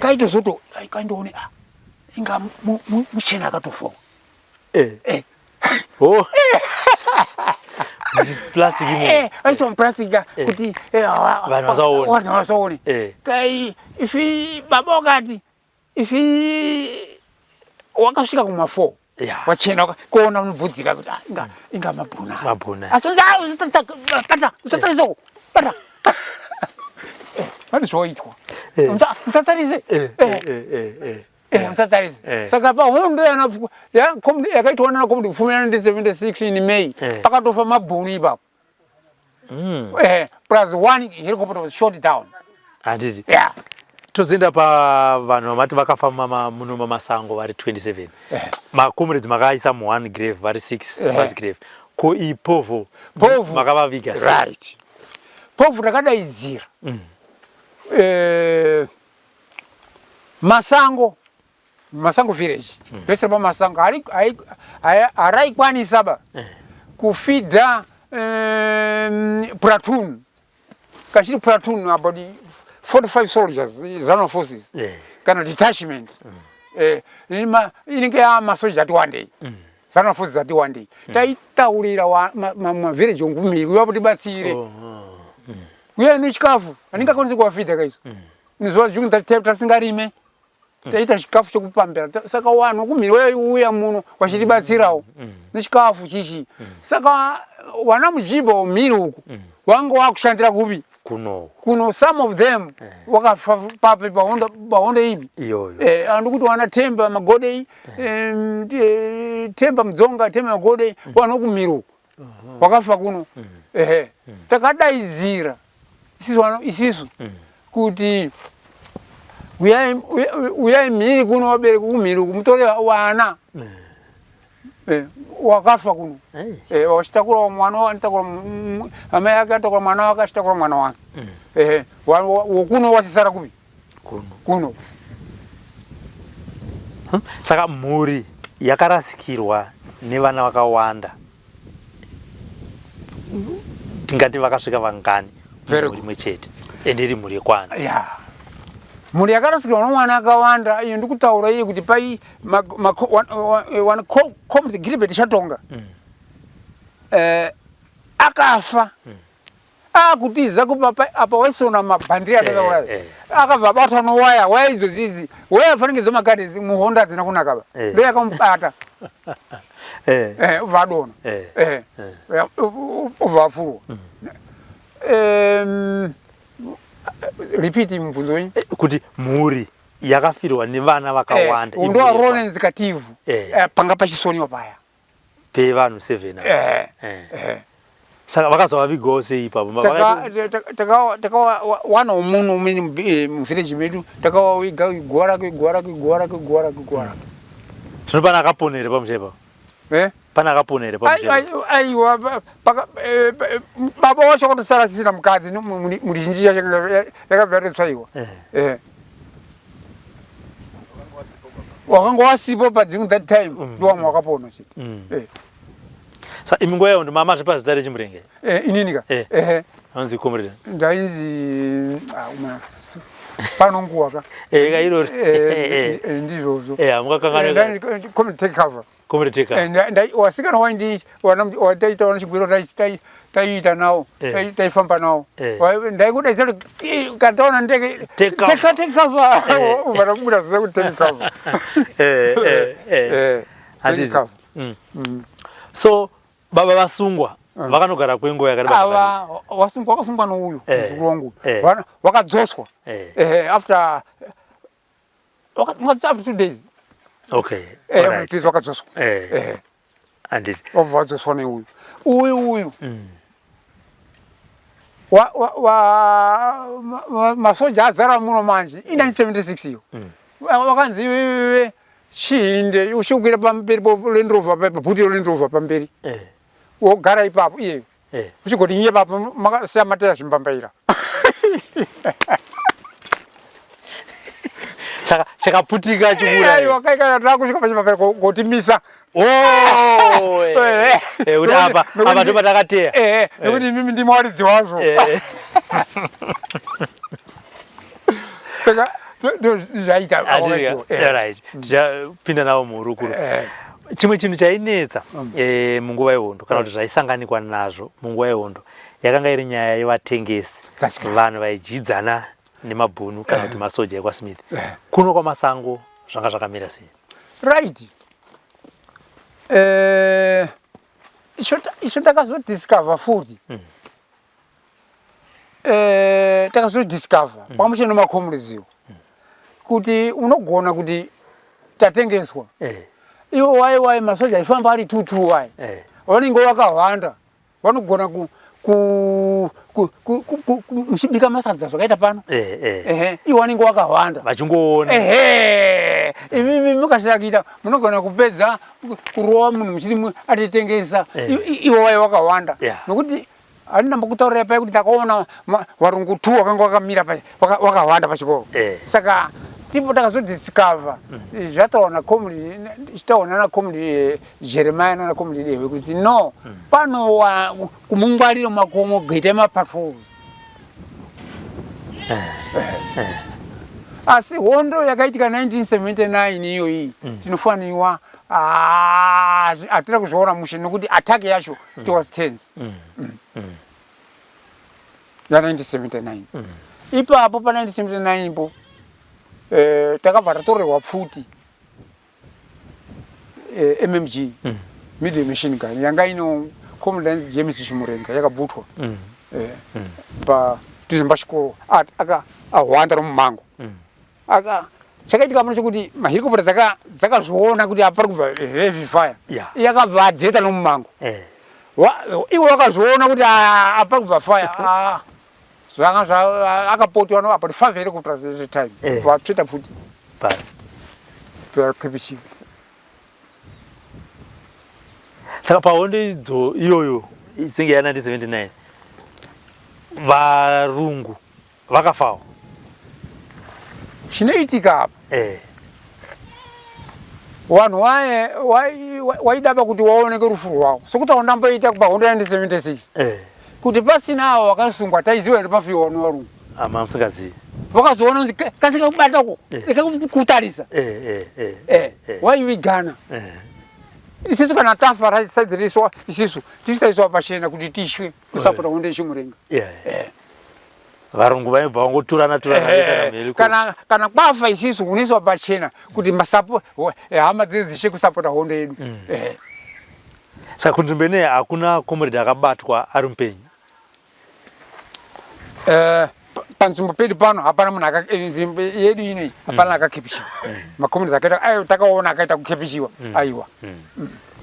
Speaker 5: kaitozoto kaindoone inga muchena akatofawo
Speaker 4: plastic
Speaker 5: aiswa muplastika kuti vanhu vasaone kai ifi baba wakati ifi wakasvika kuma4 wachena kuona unobvudzika kuti inga mabhuna usatarisako bata vane zvoitwa musatarise musatarise saka pahondo yakaitwa nanakomrade Pfumo 1976 in May pakatofa mabhunu ipapo plus 1 helicopter was shot down
Speaker 4: handiti tozoenda pavanhu vamati vakafa muno mamasango vari 27 macomrades makaisa mu1 grave vari 6 mass grave ko ipovo makavaviga
Speaker 5: right povu rakadaidzira masango village vese pamasango haraikwanisaba kufidha platoon kachiri platoon about 45 soldiers zano forces kana detachment inenge yamasoja ati one day zano forces ati one day taitaurira mavillage ongumiri uya kuti batsire uya nechikafu aningakwanisi kuwafidha kaiso nizuva zviungu tasingarime taita chikafu chokupambira saka wanhu kumhiri uya muno wachitibatsirawo nechikafu chichi saka wana mujiba umhiri uku wanga wakushandira kupi kuno some of them wakafa pape pahondo ipi andikuti wana Temba Magodei Temba Mdzonga Temba Magodei wana kumhiri uku wakafa kuno takadaidzira isisu kuti uyai mhiri kuno wabereka kumhiri uku mutore wana wakafa kuno wachitakura mwana anitakura amai ake anitakura mwana wake achitakura mwana wake wokuno wasisara kupi kuno
Speaker 4: saka mhuri yakarasikirwa nevana vakawanda tingati vakasvika vangani mhuri chete ende iri mhuri yekwana mhuri yakarasikirwa nomwana akawanda iyo ndikutaura iye kuti pai wana comrade Gilbert Shatonga akafa akutiza kupa apa waisona mabhandiri atakauraya akabva abatwa nowaya idzodzizi waya afanike zomakati muhondo hadzina kunaka ba ndo yakamubata ubva adona ubva afurwa repeat mubvunzo wenyu kuti mhuri yakafirwa nevana vakawanda ndo Lawrence Kativu panga pachisoniwa paya pevanhu 7 saka vakazovavigawo sei ipapo takawana umunhu umene muvillage medu takawaviga gwara zvino pana akaponere pamushepa pana akaponere aiwa baba wacho akatosara asisina mukadzi muri zhinji yacho yakabva yatotsvaiwa wakanga wasipo padzimwe that time ndo wamwe wakapona chete sa imi nguva yawo ndimama zvepazita rechimurenge ininika anzi comrade ndainzi
Speaker 5: pano nguwa ka
Speaker 4: kairo
Speaker 5: ndizvo
Speaker 4: mukakangana
Speaker 5: come take cover
Speaker 4: community take
Speaker 5: and wasikana waindi wataita wana chigwiro taita nawo taifamba nawo ndaikudaizalo kataona ndeke take cover uvana kubuda zviza kuti take cover take cover
Speaker 4: so baba vasungwa vakanogara kwenguva yakareba
Speaker 5: wakasungwa nouyu muzukuru wangu wakadzoswa after 2 days
Speaker 4: okay
Speaker 5: wakadzoswa
Speaker 4: anditi
Speaker 5: wadzoswa neuyu uyu masoja azara muno manje in 1976 iyo wakanzi chinde ushukwira pamberi polendrova bhutiro lendrova pamberi wogara ipapo iyeyo uchigoti iye papo makasiya matera zvimbambaira
Speaker 4: chakaputika
Speaker 5: chikura takusvika pachimbampaira kotimisa
Speaker 4: kuti apa ndo patakateya
Speaker 5: nekuti imimi ndimi waridzi wazvo saka zvaita
Speaker 4: tichapinda navo muhurukuro chimwe chinhu chainetsa munguva yehondo kana kuti zvaisanganikwa nazvo munguva yehondo yakanga iri nyaya yevatengesi vanhu vaijidzana nemabhunu kana kuti masoja ekwasmith kuno kwamasango zvanga zvakamira sei
Speaker 5: right icho takazodiscover futi takazodiscover pamwe nemakomureziwo kuti unogona kuti tatengeswa iwo wai masoja aifamba ari 2 wai vanenge vakawanda vanogona muchibika masadza zvakaita pano iwo vanenge vakawanda
Speaker 4: vachingoona
Speaker 5: imimi mukashakita munogona kupedza kurova munhu muchiri atitengesa iwo wai vakawanda nokuti handinamba kutaurira pai kuti ndakaona varungu 2 vakanga vakamira vakawanda pachikoro saka tipo takazodiscover zvataona chitaona nakomudi Jeremiah nakomudi Dewe kuti no pano kumungwariro makomo gaita mapatrols asi hondo yakaitika 1979 iyoyi tinofaniwa hatira kuzviona mushe nokuti attack yacho it was tense ya 1979 ipapo pa 1979 po takabva tatorerwa pfuti MMG medium machine gun yanga ino commandant James Chimurenga yakabvutwa tizimba chikoro ahwanda romumango chakaitika muno chekuti mahelicopter dzakazviona kuti apari kubva heavy fire yakabva adzeta nomumango iwo wakazviona kuti apari kubva fire zvanga akapotiwa no about 5 helicopters at a time vatsveta futi vakepishika
Speaker 4: saka pahondo idzo iyoyo isenge ya 1979 varungu vakafawo
Speaker 5: chinoitika apa vanhu waidaba kuti waoneke rufu rwavo sokuti aundamboita pahondo ya 1976 kuti pasina avo vakasungwa taiziva ere pafiwa vano varungu
Speaker 4: musingazivi
Speaker 5: vakazoona kuti kasika kubatako ekakutarisa waivigana isisu kana tafa raisadziriswa isisu tisitaiswa pachena kuti tishwe kusapota hondo yechimurenga
Speaker 4: varungu vaibva vangoturana
Speaker 5: kana kwafa isisu unoiswa pachena kuti masapo hama dzedu dzishe kusapota hondo yedu
Speaker 4: saka kunzvimbo ineyi hakuna comrade akabatwa ari mupenyu
Speaker 5: panzvimbo pedu pano hapana munhu yedu inei hapana akakepishiwa makomrades akaita takaona akaita kukepishiwa aiwa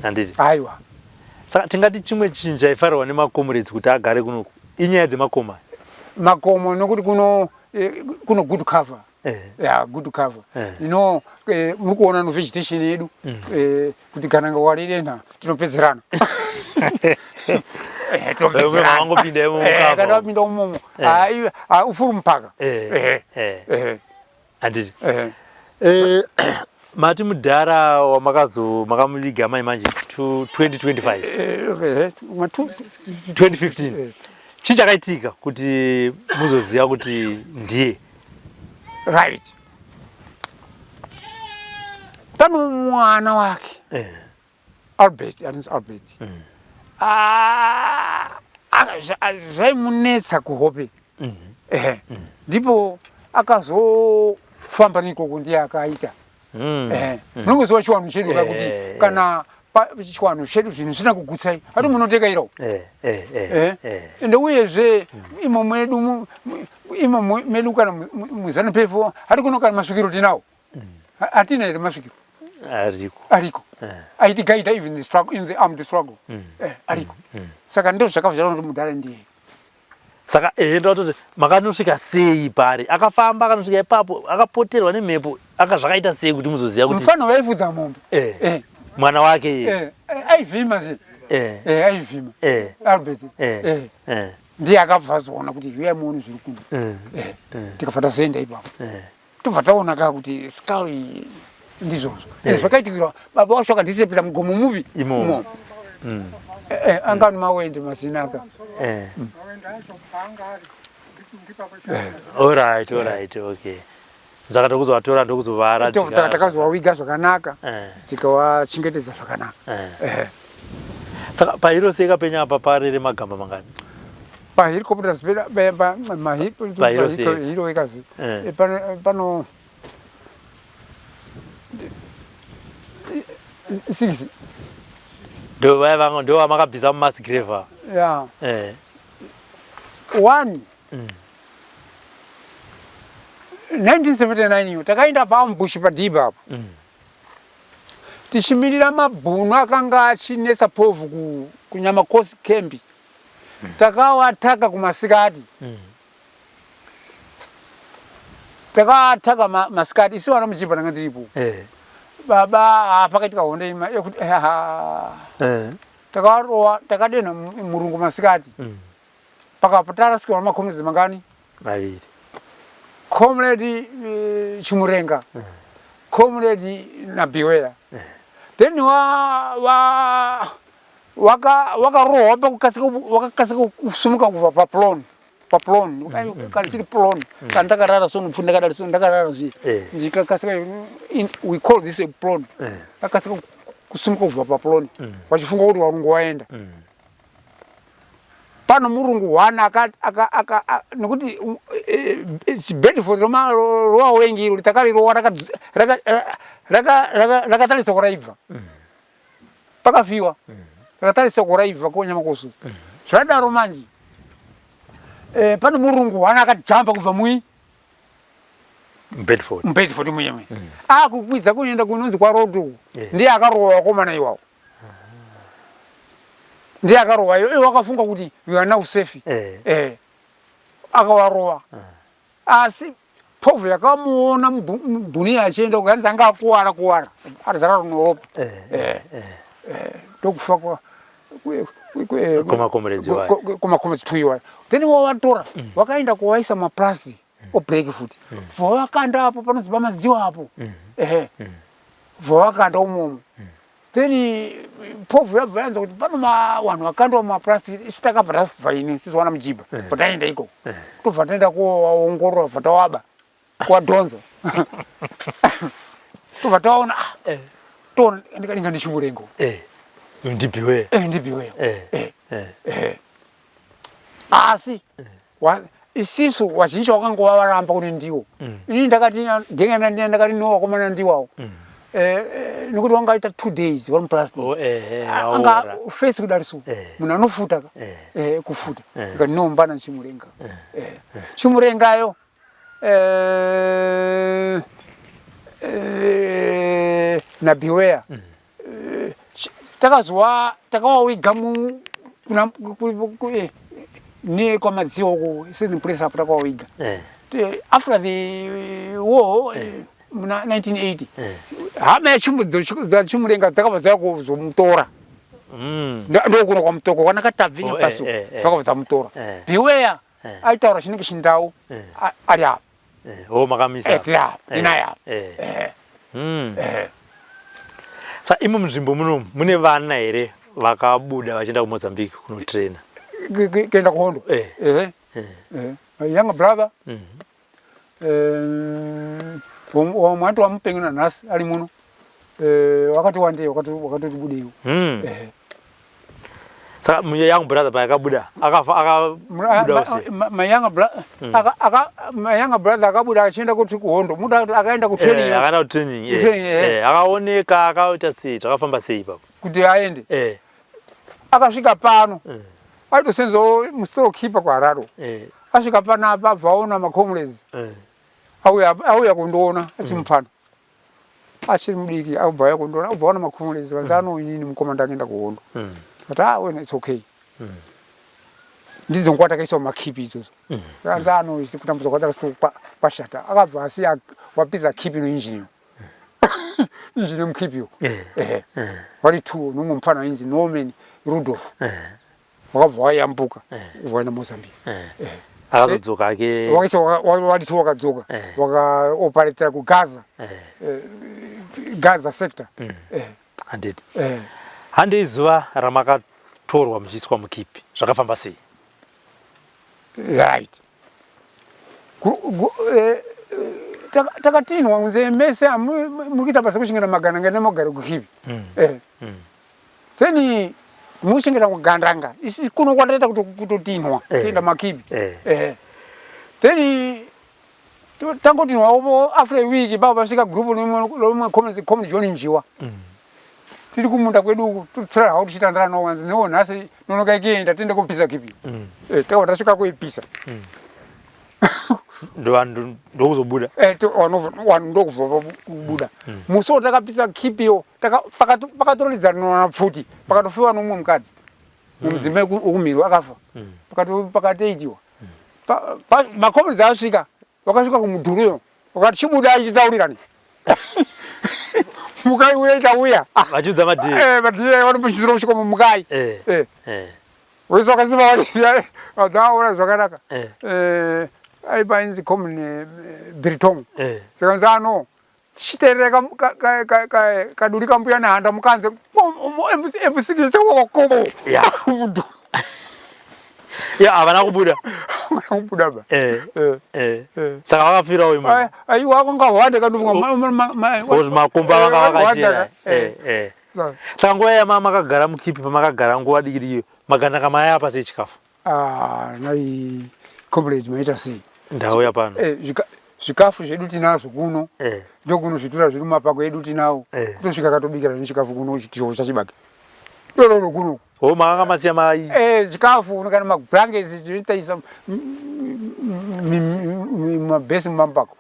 Speaker 4: handiti
Speaker 5: aiwa
Speaker 4: saka tingati chimwe chinhu chaifarirwa nemacomrades kuti agare kuno inyaya dzemakoma
Speaker 5: makomo nokuti kuno good cover good cover muri kuona novegetation yedu kuti kana ngawari denha tinopedzerana kana wapinda umomo ufuri mupaka
Speaker 4: handiti mati mudhara makamuliga mai manje 2025 2015 chii chakaitika kuti muzoziva kuti ndiye
Speaker 5: right pano mwana wake Albert zvaimunetsa kuhope ndipo akazofamba nikoko ndiye akaita munongoziva chiwanhu chedu kakuti kana chiwanhu chedu zvinhu zvina kugutsai hati munotekairawo ende uyezve imo medu kana muzanu pefo hati kuno kana masvikiro tinawo hatina here masvikiro ariko aitigaita even the struggle in the armed struggle ariko saka ndo zvakavzvara kuti mudhara ndiye
Speaker 4: saka ndototi makanosvika sei pari akafamba akanosvika ipapo akapoterwa nemhepo zvakaita sei kuti muzoziva kuti
Speaker 5: mufano waifudza mombe
Speaker 4: mwana wake
Speaker 5: aivhima aivhima Albert ndiye akabva azoona kuti uyai muone zviri kuno tikabva tazoenda ipapo tobva taona kaa kuti skali ndizvozvo zvakaitikirwa baba washo akandisepera mugomo mupi imo angani mawende mazina aka
Speaker 4: alright okay saka tokuzovatora ndokuzovara
Speaker 5: takazovaviga zvakanaka tikavachengetedza zvakanaka
Speaker 4: saka pahiro seka penya apa parere magamba mangani
Speaker 5: pahelicopters mahiro ekazi pano 6
Speaker 4: ndo vamakabvisa mumasgreva
Speaker 5: 1 1979 iyo takaenda paambushi padhiba apo tichimirira mabhunu akanga achinetsa povhu kunyamakosi kembi takawataka kumasikati takawataka masikati isi wana muchibva nanga ndiripo baba pakaitika honde yekuti takarowa takadenha murungu masikati pakapatarasikirwa makomrades mangani
Speaker 4: maviri
Speaker 5: comrade Chimurenga comrade Nabiwera then wakarohwa wakakasika kusumuka kubva paplon kanisiri plon kandakarara sonopfu ndakarara zvi ndikakasika we call this a plon akasika kusumuka kubva paplon wachifunga kuti warungu waenda pano murungu wana nekuti Bedford rowawengi iro takarirowa rakatarisa kuraibva pakafiwa rakatarisa kuraibva konyamakoso zvadaro manje pano murungu wana akajamba kubva Bedford muyemwe akukwidza kuenda kunonzi kwaroto ndiye akarowa wakomana iwawo ndiye akarowa iwo wakafunga kuti you are now safe akawarowa asi povhu yakamuona mubhuni achienda kuganzi anga akuwara arizara runolopa ndokufa kumakomrades tuiwa then wawatora wakaenda kuwaisa maplasi oblackfoot vawakanda apo panoziba madziwa apo vawakanda umomo then povhu yabva yanza kuti pano vanhu vakandwa mumaplasi isi takabva tabva ini sizowana muchibva bva taenda ikoko tobva taenda kuwaongorora bva tawaba kuwadhonza tobva taona toona ndikadinga ndichimurengo ndibhiweyo asi isisu wazhinji wakanga wavaramba kuti ndiwo ini ndakati ndakati no wakomana ndiwawo nekuti wangaita 2 days vari muplastic anga face kudariso munhu anofuta kufuta ngati noombana chimurengayo Nabiwera takawawiga kwamadziwa uko isini place apo takawawiga after the war muna 1980 hama yachimurenga dzakabva dzakuzomutora ndokuno kwamutoko kwanakatabvinya pasi zvakabva dzamutora Beware aitaura chinenge chindau ari apo tinaye apo
Speaker 4: sa imo munzvimbo munomu mune vana here vakabuda vachienda kuMozambique kunotraina
Speaker 5: kuenda kuhondo younger brother wamwati wamupengena nhasi ari muno wakati wandei wakatoti budeiwo
Speaker 4: saka young brother pa akabuda
Speaker 5: my younger brother akabuda achienda kuti kuhondo muda akaenda kutraining
Speaker 4: akaenda kutraining akaoneka akaita sei akafamba sei ipapo
Speaker 5: kuti aende akasvika pano aitosenzo musoro keeper kwaRaro asvika pana apa vaona macomrades auya kundoona achimupana achiri mudiki aubva kundoona ubvaona macomrades vanzano inini mukomanda akaenda kuhondo but when it's okay ndizo ngwata kaisa makipi izozo vanzano kutambuza kwata kusuka pashata akabva asi wapiza kipi no engineer engineer mkipiyo wari tu nomwe mfana inzi Norman Rudolph wakabva wayambuka uvaenda Mozambique
Speaker 4: akadzoka ake
Speaker 5: wari tu wakadzoka wakaoperatira kuGaza Gaza sector
Speaker 4: handei zuva ramakatorwa muchiiswa mukipi zvakafamba sei
Speaker 5: right takatinwa kunze mese mukita basa kushingana magandanga nemogare kukipi then mushingana kugandanga isi kuno kwataita kutotinwa kuenda makipi then tangotinwa opo after a week baba vasvika group lomwe common John Njiwa tiri kumunda kwedu uku tutsara hawo tichitandara nowanzi newo nhasi nonoka ikienda tiende kupisa kipi tawa tasvika kuipisa
Speaker 4: ndokuzobuda
Speaker 5: ndokubva kubuda muso takapisa kipiyo pakatorodzana napfuti pakatofiwa nomumwe mukadzi mumudzimai wokumhiri akafa pakatoitiwa makomrades asvika wakasvika kumudhuruyo wakati chibuda achitaurirani mukai uya
Speaker 4: vachiudza madhiye
Speaker 5: vanomuchizira kusvika mumukai wese wakasiva vadzaona zvakanaka aipa inzi common Britong saka nzano tichiteerera kaduri kambuya nehanda mukanze emusikisa wakomo
Speaker 4: havana kubuda
Speaker 5: ba
Speaker 4: saka vakafirawo imwe
Speaker 5: aiwa kwanga hwande
Speaker 4: makumba vanga vakachera saka nguva yama makagara mukipi pamakagara nguva diki dikiyo magandanga mayapa sei chikafu
Speaker 5: nai comrade maita sei
Speaker 4: ndauya pano
Speaker 5: zvikafu zvedu tinazvo kuno ndokuno zvitura zviri mumapako edu tinawo kutosvika katobikira nechikafu kuno chitiho chachibage dodoro kuno
Speaker 4: makanga masiya
Speaker 5: chikafu kana mablankets zvinotaisa mabhesi mumapako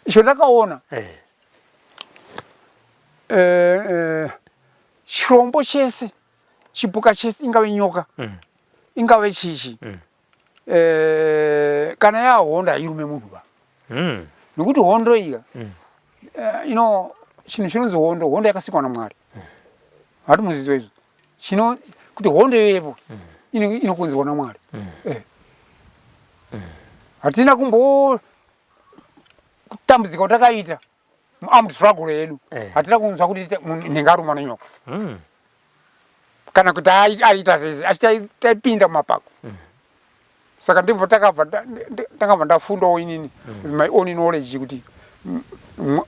Speaker 5: izvo ndakaona chirombo chese chipuka chese ingave nyoka ingave chichi kana yahondo hairume munhu ba nokuti hondo iya chinhu chinonzi hondo yakasikwa naMwari hati muzizo izvo kuti hondo iyoyepo inokonzerwa naMwari hatina kumbo kutambudzika kutakaita muarmed struggle yedu hatina kunzwa kuti nhengaruma nenyoka kana kuti aita zese asi taipinda mumapako saka ndibvo takabva ndafundawo inini with my own knowledge kuti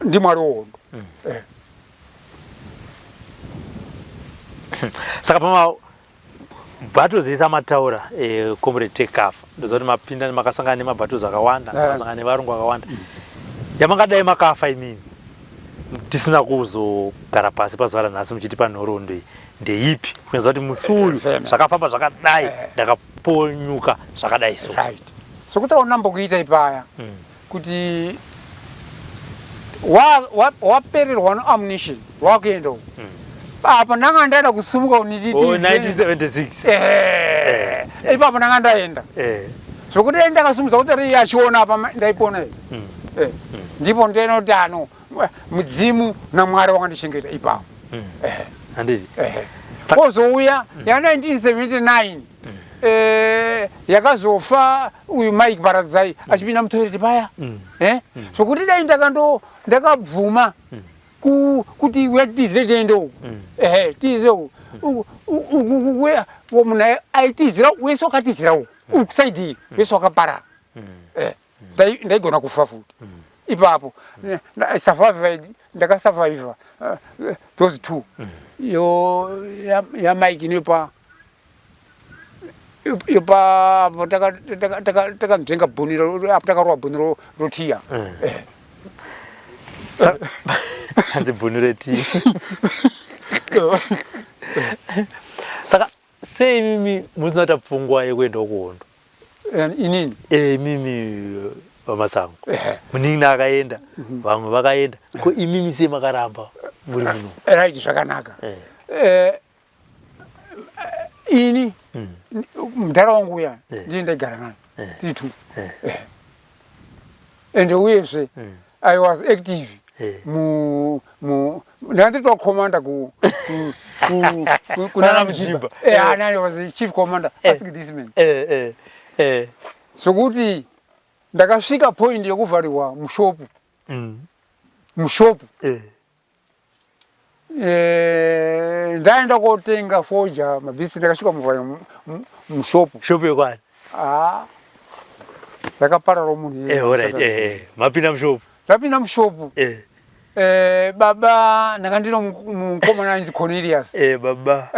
Speaker 5: ndiMwari wohondo
Speaker 4: saka pama battles esa mataura comrade Tekafa ndoziva kuti mapinda makasangana nemabattles akawanda makasangana nevarungu akawanda yamangadai makafa imini tisina kuzogara pasi pazuva ranhasi muchiti panhoroondo iyi ndeipi kuenza kuti musuyu zvakafamba zvakadai ndakaponyuka zvakadai
Speaker 5: so kuti aunambokuita ipaya kuti wapererwa neammunition wakuenda uku apa ndanga ndaenda kusumuka
Speaker 4: 1976
Speaker 5: ipapo ndanga ndaenda zvokuti ndakasumudza kuti ri achiona apa ndaipona ndipo ndinoti ano mudzimu naMwari wakandichengeta ipapo
Speaker 4: handiti
Speaker 5: kozouya ya1979 yakazofa uyu Mike Baradzai achipinda mutoireti paya zvokuti dai ndakabvuma kuti wetizire tiendo tize munhu aitizira wese wakatizira uku saidi wese wakaparara ndaigona kufa futi ipapo ndakasurviva those two yo ya Mike nipa yopa takamjenga bhuniro apo takarwa bhuniro rotiya
Speaker 4: hanzi bhuniro retiya saka sei mimi musina pfungwa yekuenda kuhondo
Speaker 5: inini
Speaker 4: mimi Vamasango munini akaenda vamwe vakaenda ko imimi sei makaramba muri muno
Speaker 5: right zvakanaka ini mudhara wangu uya ndiye ndaigara naye titu and uyezve I was active ndanditwa commander kunana Mujimba I was the chief commander ask this man sokuti ndakasvika point yekuvhariwa mushopu ndaenda kotenga foja mabhisi ndakasvika muvhariwa mushopu
Speaker 4: yekwani
Speaker 5: ndakapararo munhu
Speaker 4: mapinda mushopu
Speaker 5: ndapinda mushopu baba ndakandino mukomana ainzi Cornelius
Speaker 4: baba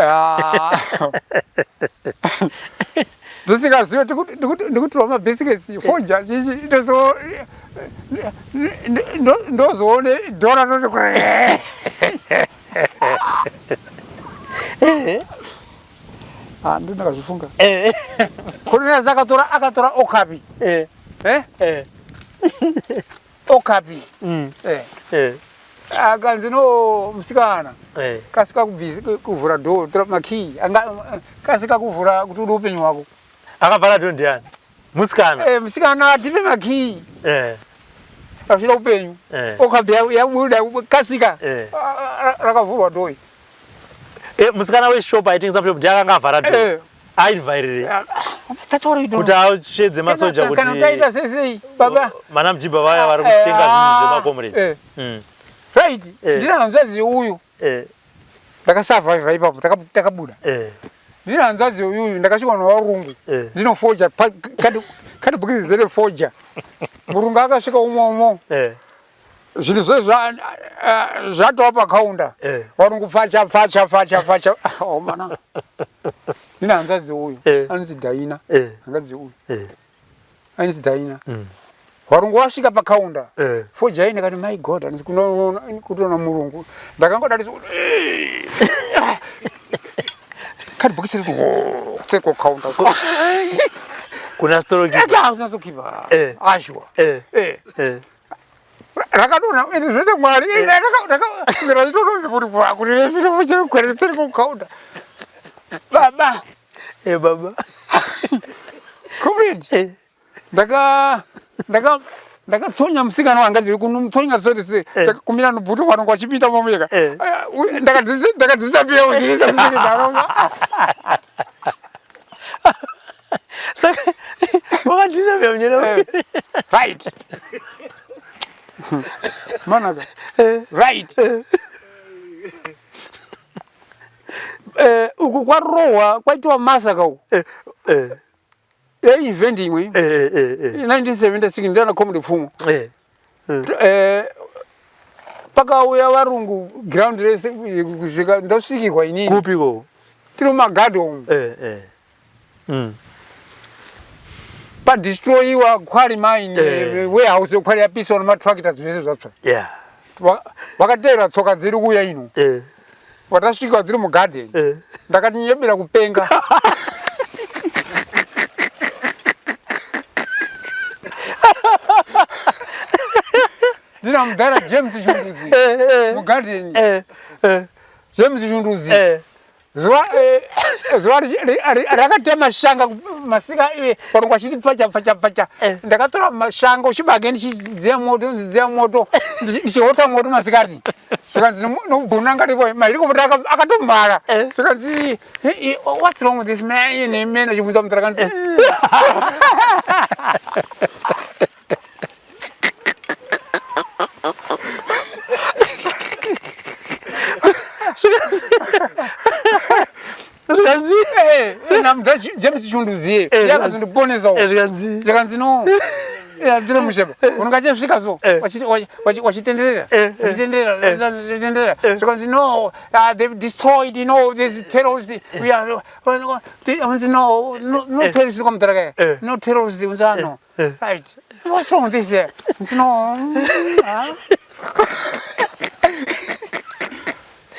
Speaker 5: ndosikaziva ndikutirwa mabhisiketsi foja chichi ndozoone dhora toti ndo ndakazvifunga Cornelius akatora okapi okapi akanzi no musikana kasika kuvhura dhoo tora makii kasika kuvhura kuti udi upenyu hwako
Speaker 4: akavhara dhoo ndiani musikana
Speaker 5: musikana atipe makii asvida upenyu okapi yabuda kasika rakavhurwa dhoo
Speaker 4: musikana weshopu aitengesa mutombo ndiye akanga avhara dhoo aivhairire kuti asvedze masoja kuti
Speaker 5: kana utaita sesei baba
Speaker 4: mana Mujimba vaya vari kutenga zvinhu zvemakomrade
Speaker 5: right ndina hanzvadzi uyu ndakasurviva ipapo takabuda ndina hanzvadzi uyu ndakasvikwa navarungu ndinofoja kadhibhokisi zere foja murungu akasvika umomo zvinhu zve zvatova pakaunda varungu facha mana ndina hanzvadzi uyu anzi Daina hanzvadzi uyu anzi Daina varungu vasvika pakaunda foja ine kati my god anzi kutoona murungu ndakangodati kadhibhokisi rikutseko kaunda
Speaker 4: kuna stroke
Speaker 5: kunasokipa ashwa rakadona ende zvete mwari kuti nesinofu chekukwereseri kukaunda baba
Speaker 4: baba
Speaker 5: complete ndakatsonya musikana wangazivi kunomutsonya sorese ndakakumira nobhutu vanonga vachipinda mamunyika ndakadhisapia kudirisa musikana
Speaker 4: saka wakadhisapia munyena
Speaker 5: right manaka right uku kwarohwa kwaitwa masaka uku event imwe 1976 ndana komune pfumwa pakauya varungu ground rese kusvika ndosvikirwa inini
Speaker 4: kupiko
Speaker 5: tiri mumagadhi umu padestroyiwa kwari mine warehouse yokwari yapiswa nematractors zvese zvatsva vakateera tsoka dziri kuuya ino vatasvika dziri mugarden ndakati nyebera kupenga ndina mudhara James Shunduzi mugarden James Shunduzi zuva rakatema shanga masika varungu vachiti pfacha ndakatora mashanga uchibage ndichidziya moto ndichihota moto masikati zvikanzi nobhunangatipo mairi komuta akatomhara zvikanzi what's wrong with this man achibvunza muta rakanzi namudza James Shunduzi yakazondiponesawo zvikanzi no ya ndiri musheba unongaje svika so wachitenderera because no they've destroyed, you know, this terrorists, we are no terrorists come there, no terrorists no, right, what's wrong with this? No.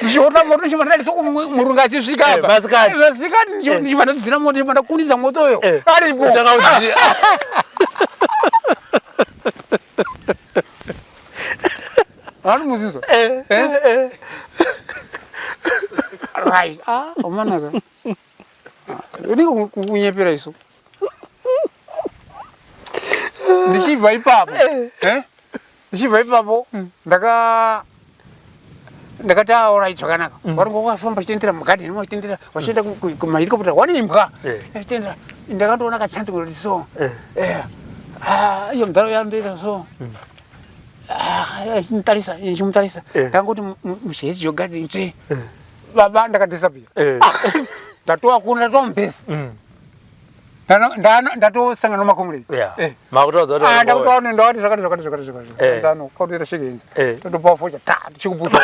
Speaker 5: Shorta moto shimana so murungaje svika hapa svika nishimana dzina moto shimana kunisa moto yo aripo takauzi ari muzizo right omana ndiko kunyepera iso ndishivha ipapo ndishivha ipapo ndakataura zvakanaka vari ngokafamba chitendera mukati nemachitendera vachienda kumahelicopter wani imbwa chitendera ndakandoona kachanzi kuti so iyo mudharo yandoita so chimutarisa ndangoti mushezi jogadi nzve baba ndakadisapia ndatoa kuna ndatomubhesi ndatosangana nemakomrades ndakutoona ndawati zvakati kautoita shegenzi totopawo focha tichikuputa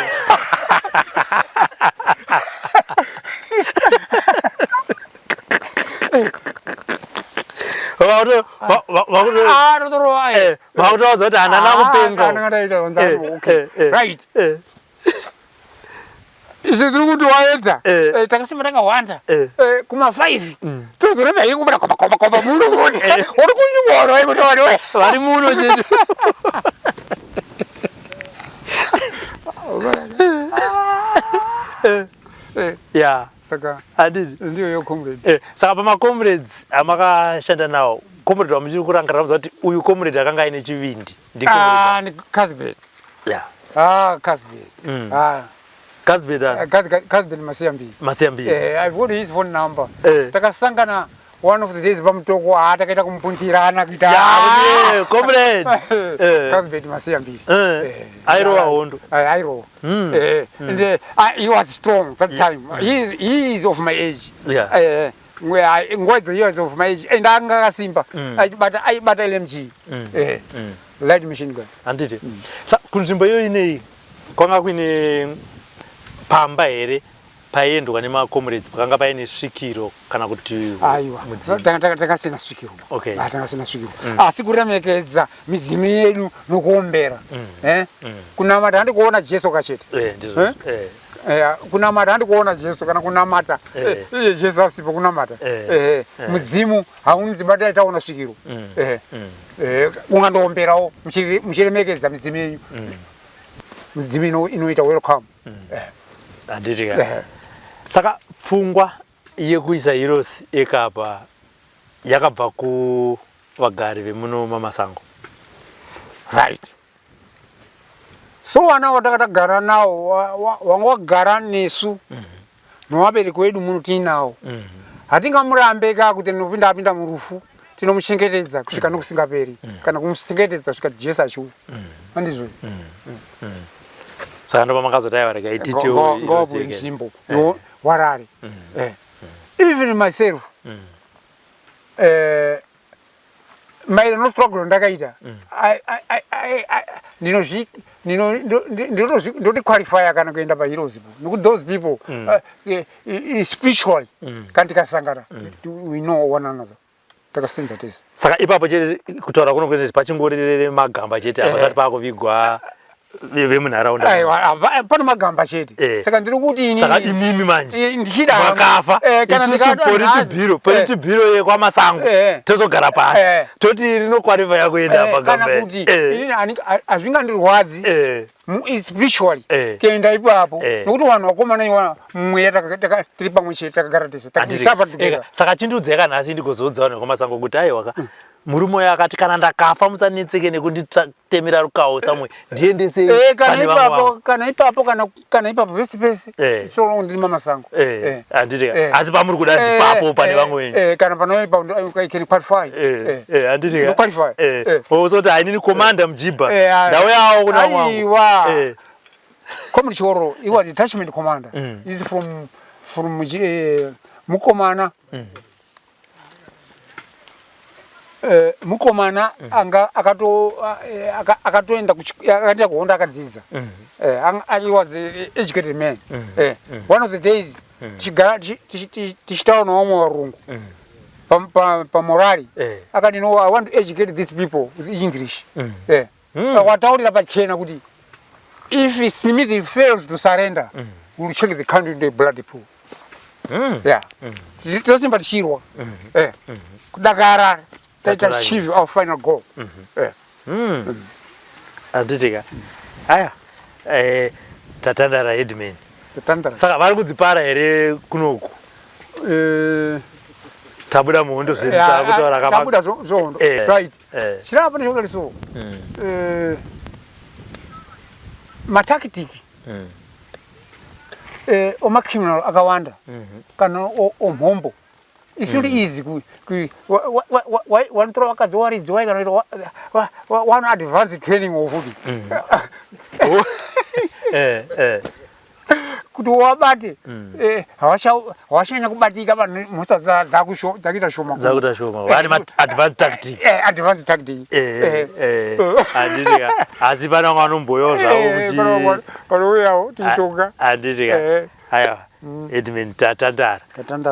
Speaker 4: vakutoza kuti handana kupenga
Speaker 5: right izvi tiri kuti waenda takasima takawanda kuma5 tozoramba ikubada kopakopa muno uri kunyumorwa ikuti
Speaker 4: vari muno chete ya
Speaker 5: saka
Speaker 4: handiti
Speaker 5: ndiyo yo comrade
Speaker 4: saka pamacomrades amakashanda nawo comrade wamuchiri kurangara muza kuti uyu comrade akanga aine chivindi
Speaker 5: ni Casbet Casbet Masiyambiri I've got his phone number takasangana one of the days pamutoko takaita kumupundirana kuita
Speaker 4: comrade
Speaker 5: Casbet Masiyambiri
Speaker 4: airowa hondo
Speaker 5: airowa and he was strong that time. He is of my age nguva years of my age and anga akasimba but LMG light machine gun
Speaker 4: handiti kunzvimbo iyo inei kwanga kuine pamba here paiendwa nemacomrades pakanga paine svikiro kana kuti
Speaker 5: aiwa takasina svikiro takasina svikiro asi kuremekedza midzimu yedu nokuombera kunamata handikuona jesu kachete kunamata handikuona jesu kana kunamata jesu asipo kunamata mudzimu haunizimbada taona svikiro ungandomberawo muchiremekedza midzimu yenyu midzimu inoita welcome
Speaker 4: handiti saka pfungwa yekuisa Heroes ekapa yakabva kuvagari vemuno maMasango,
Speaker 5: right? So wana watakatagara nao wanga wagara nesu nowabereki wedu muno tinawo hatingamurambeka kuti tinopinda murufu tinomuchengetedza kusvika nokusingaperi kana kumuchengetedza kusvika Jesu achiuya andizvo
Speaker 4: saka ndo pamakazotaivareka
Speaker 5: ititio warare even myself maida no struggle ndakaita ndinoti qualify kana kuenda paHeroes nokuti those people spiritually kanti kasangana we know one another takasenza tese
Speaker 4: saka ipapo chete kutaura kuno kunozi pachingorerere magamba chete apasati pakuvigwa vemunharaunda
Speaker 5: pano magamba chete saka ndiri kuti ini
Speaker 4: saka imimi manje
Speaker 5: ndichida
Speaker 4: makafa politi bhiro yekwamasango tozogara pasi toti rinokwariva yakuenda pagamba
Speaker 5: kana kuti hazvingandirwadzi spiritually kuenda ipapo nokuti vanhu vakomana iwa mumweya tiri pamwe chete takagara tese takisava together.
Speaker 4: Saka chindudzai kanhasi ndikuzodza vanhu vekwamasango kuti aiwa murume uyo akati kana ndakafa musanetseke nekunditemera rukawo samwe ndiendesei
Speaker 5: kana ipapo pese pese solo ndiri maMasango
Speaker 4: handiti asi pamuri kuda ndipapo pane vamwe venyu
Speaker 5: kana panoipa I can qualify
Speaker 4: handiti
Speaker 5: no qualify
Speaker 4: osoti hainini komanda mujibha ndauyawo kuna mwangu
Speaker 5: Comrade Choro, he was detachment commander. He's from Mukomana. mukomana anga akatoenda akaenda kuhonda akadzidza. I was an educated man. One of the days tichitaura nawo varungu pamorari akati no, I want to educate these people with English. Wataurira pachena kuti if Smith fails to surrender, we will check the country into a bloody pool. Yeah. Tosimba tichirwa. Kudakara to achieve our final goal.
Speaker 4: Anditika. Aya. Tatandara Edmund.
Speaker 5: Tatandara.
Speaker 4: Saka vari kudzipara here kunoku. Tabuda muhondo zvinta kutaura kama.
Speaker 5: Tabuda zvondo. Right. Chirapa ndishonga liso. Matactic. Oma criminal akawanda. Kana omhombo. It's really easy. One throw akazowaridzi waikanoita one advanced training wofuti. Kuti wabate hawashanya kubatika vanhu mhosva dzakuita shoma.
Speaker 4: Dzakuita shoma. Vari advanced tactics.
Speaker 5: Advanced tactics.
Speaker 4: Anditika. Asi pana vanomboyawo zvavo kuti
Speaker 5: panouyawo tichitonga.
Speaker 4: Anditika. Aya. Edmund Tatandara.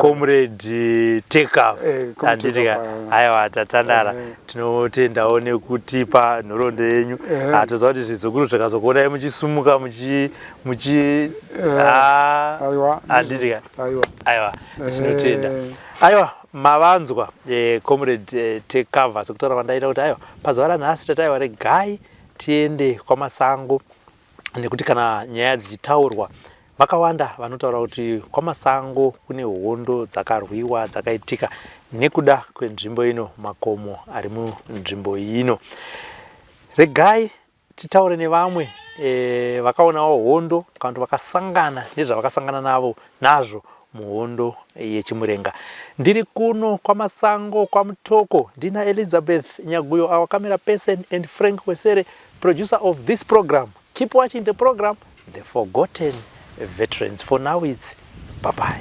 Speaker 4: Comrade Takeoff. Anditika. Aiwa Tatandara. Tinotendawo nekutipa nhoroondo yenyu. Toziva kuti zvizukuru zvakazokuonai muchisumuka anditika. Aiwa. Tinotenda. Aiwa. Mavanzwa Comrade Takeoff sekutaura vandaita kuti aiwa pazuva ranhasi tataiwa regai tiende kwaMasango nekuti kana nyaya dzichitaurwa vakawanda vanotaura kuti kwaMasango kune hondo dzakarwiwa dzakaitika nekuda kwenzvimbo ino, makomo ari munzvimbo ino. Regai titaure nevamwe vakaonawo hondo kana kuti vakasangana nezvavakasangana nazvo muhondo yechimurenga. Ndiri kuno kwaMasango kwaMutoko ndina Elizabeth Nyaguyo, our camera person, and Frank Wesere, producer of this program. Keep watching the program, The Forgotten Veterans. For now, it's bye-bye.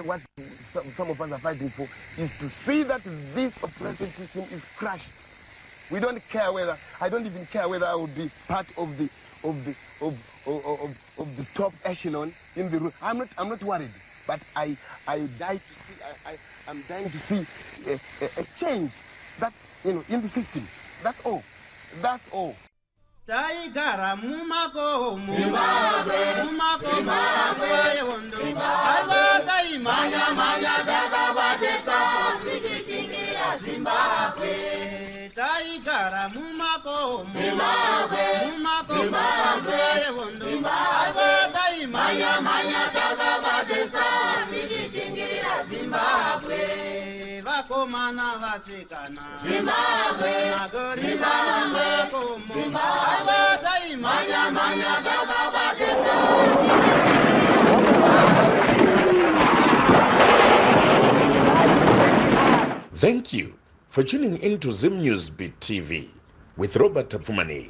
Speaker 1: what some of us are fighting for is to see that this oppressive system is crushed. We don't care whether, I don't even care whether I would be part of the top echelon in the room. I'm not worried, but I'm dying to see a change that, in the system. That's all. That's all.
Speaker 2: Taigara mumako mumako yondo alwaka imanya manya daga batesa tikichingira Zimbabwe. Taigara mumako mumako yondo alwaka imanya manya daga batesa tikichingira Zimbabwe. Vakomana vasikana Zimbabwe magorila mumako
Speaker 3: Thank you for tuning in to Zim News Beat TV with Robert Tapfumani.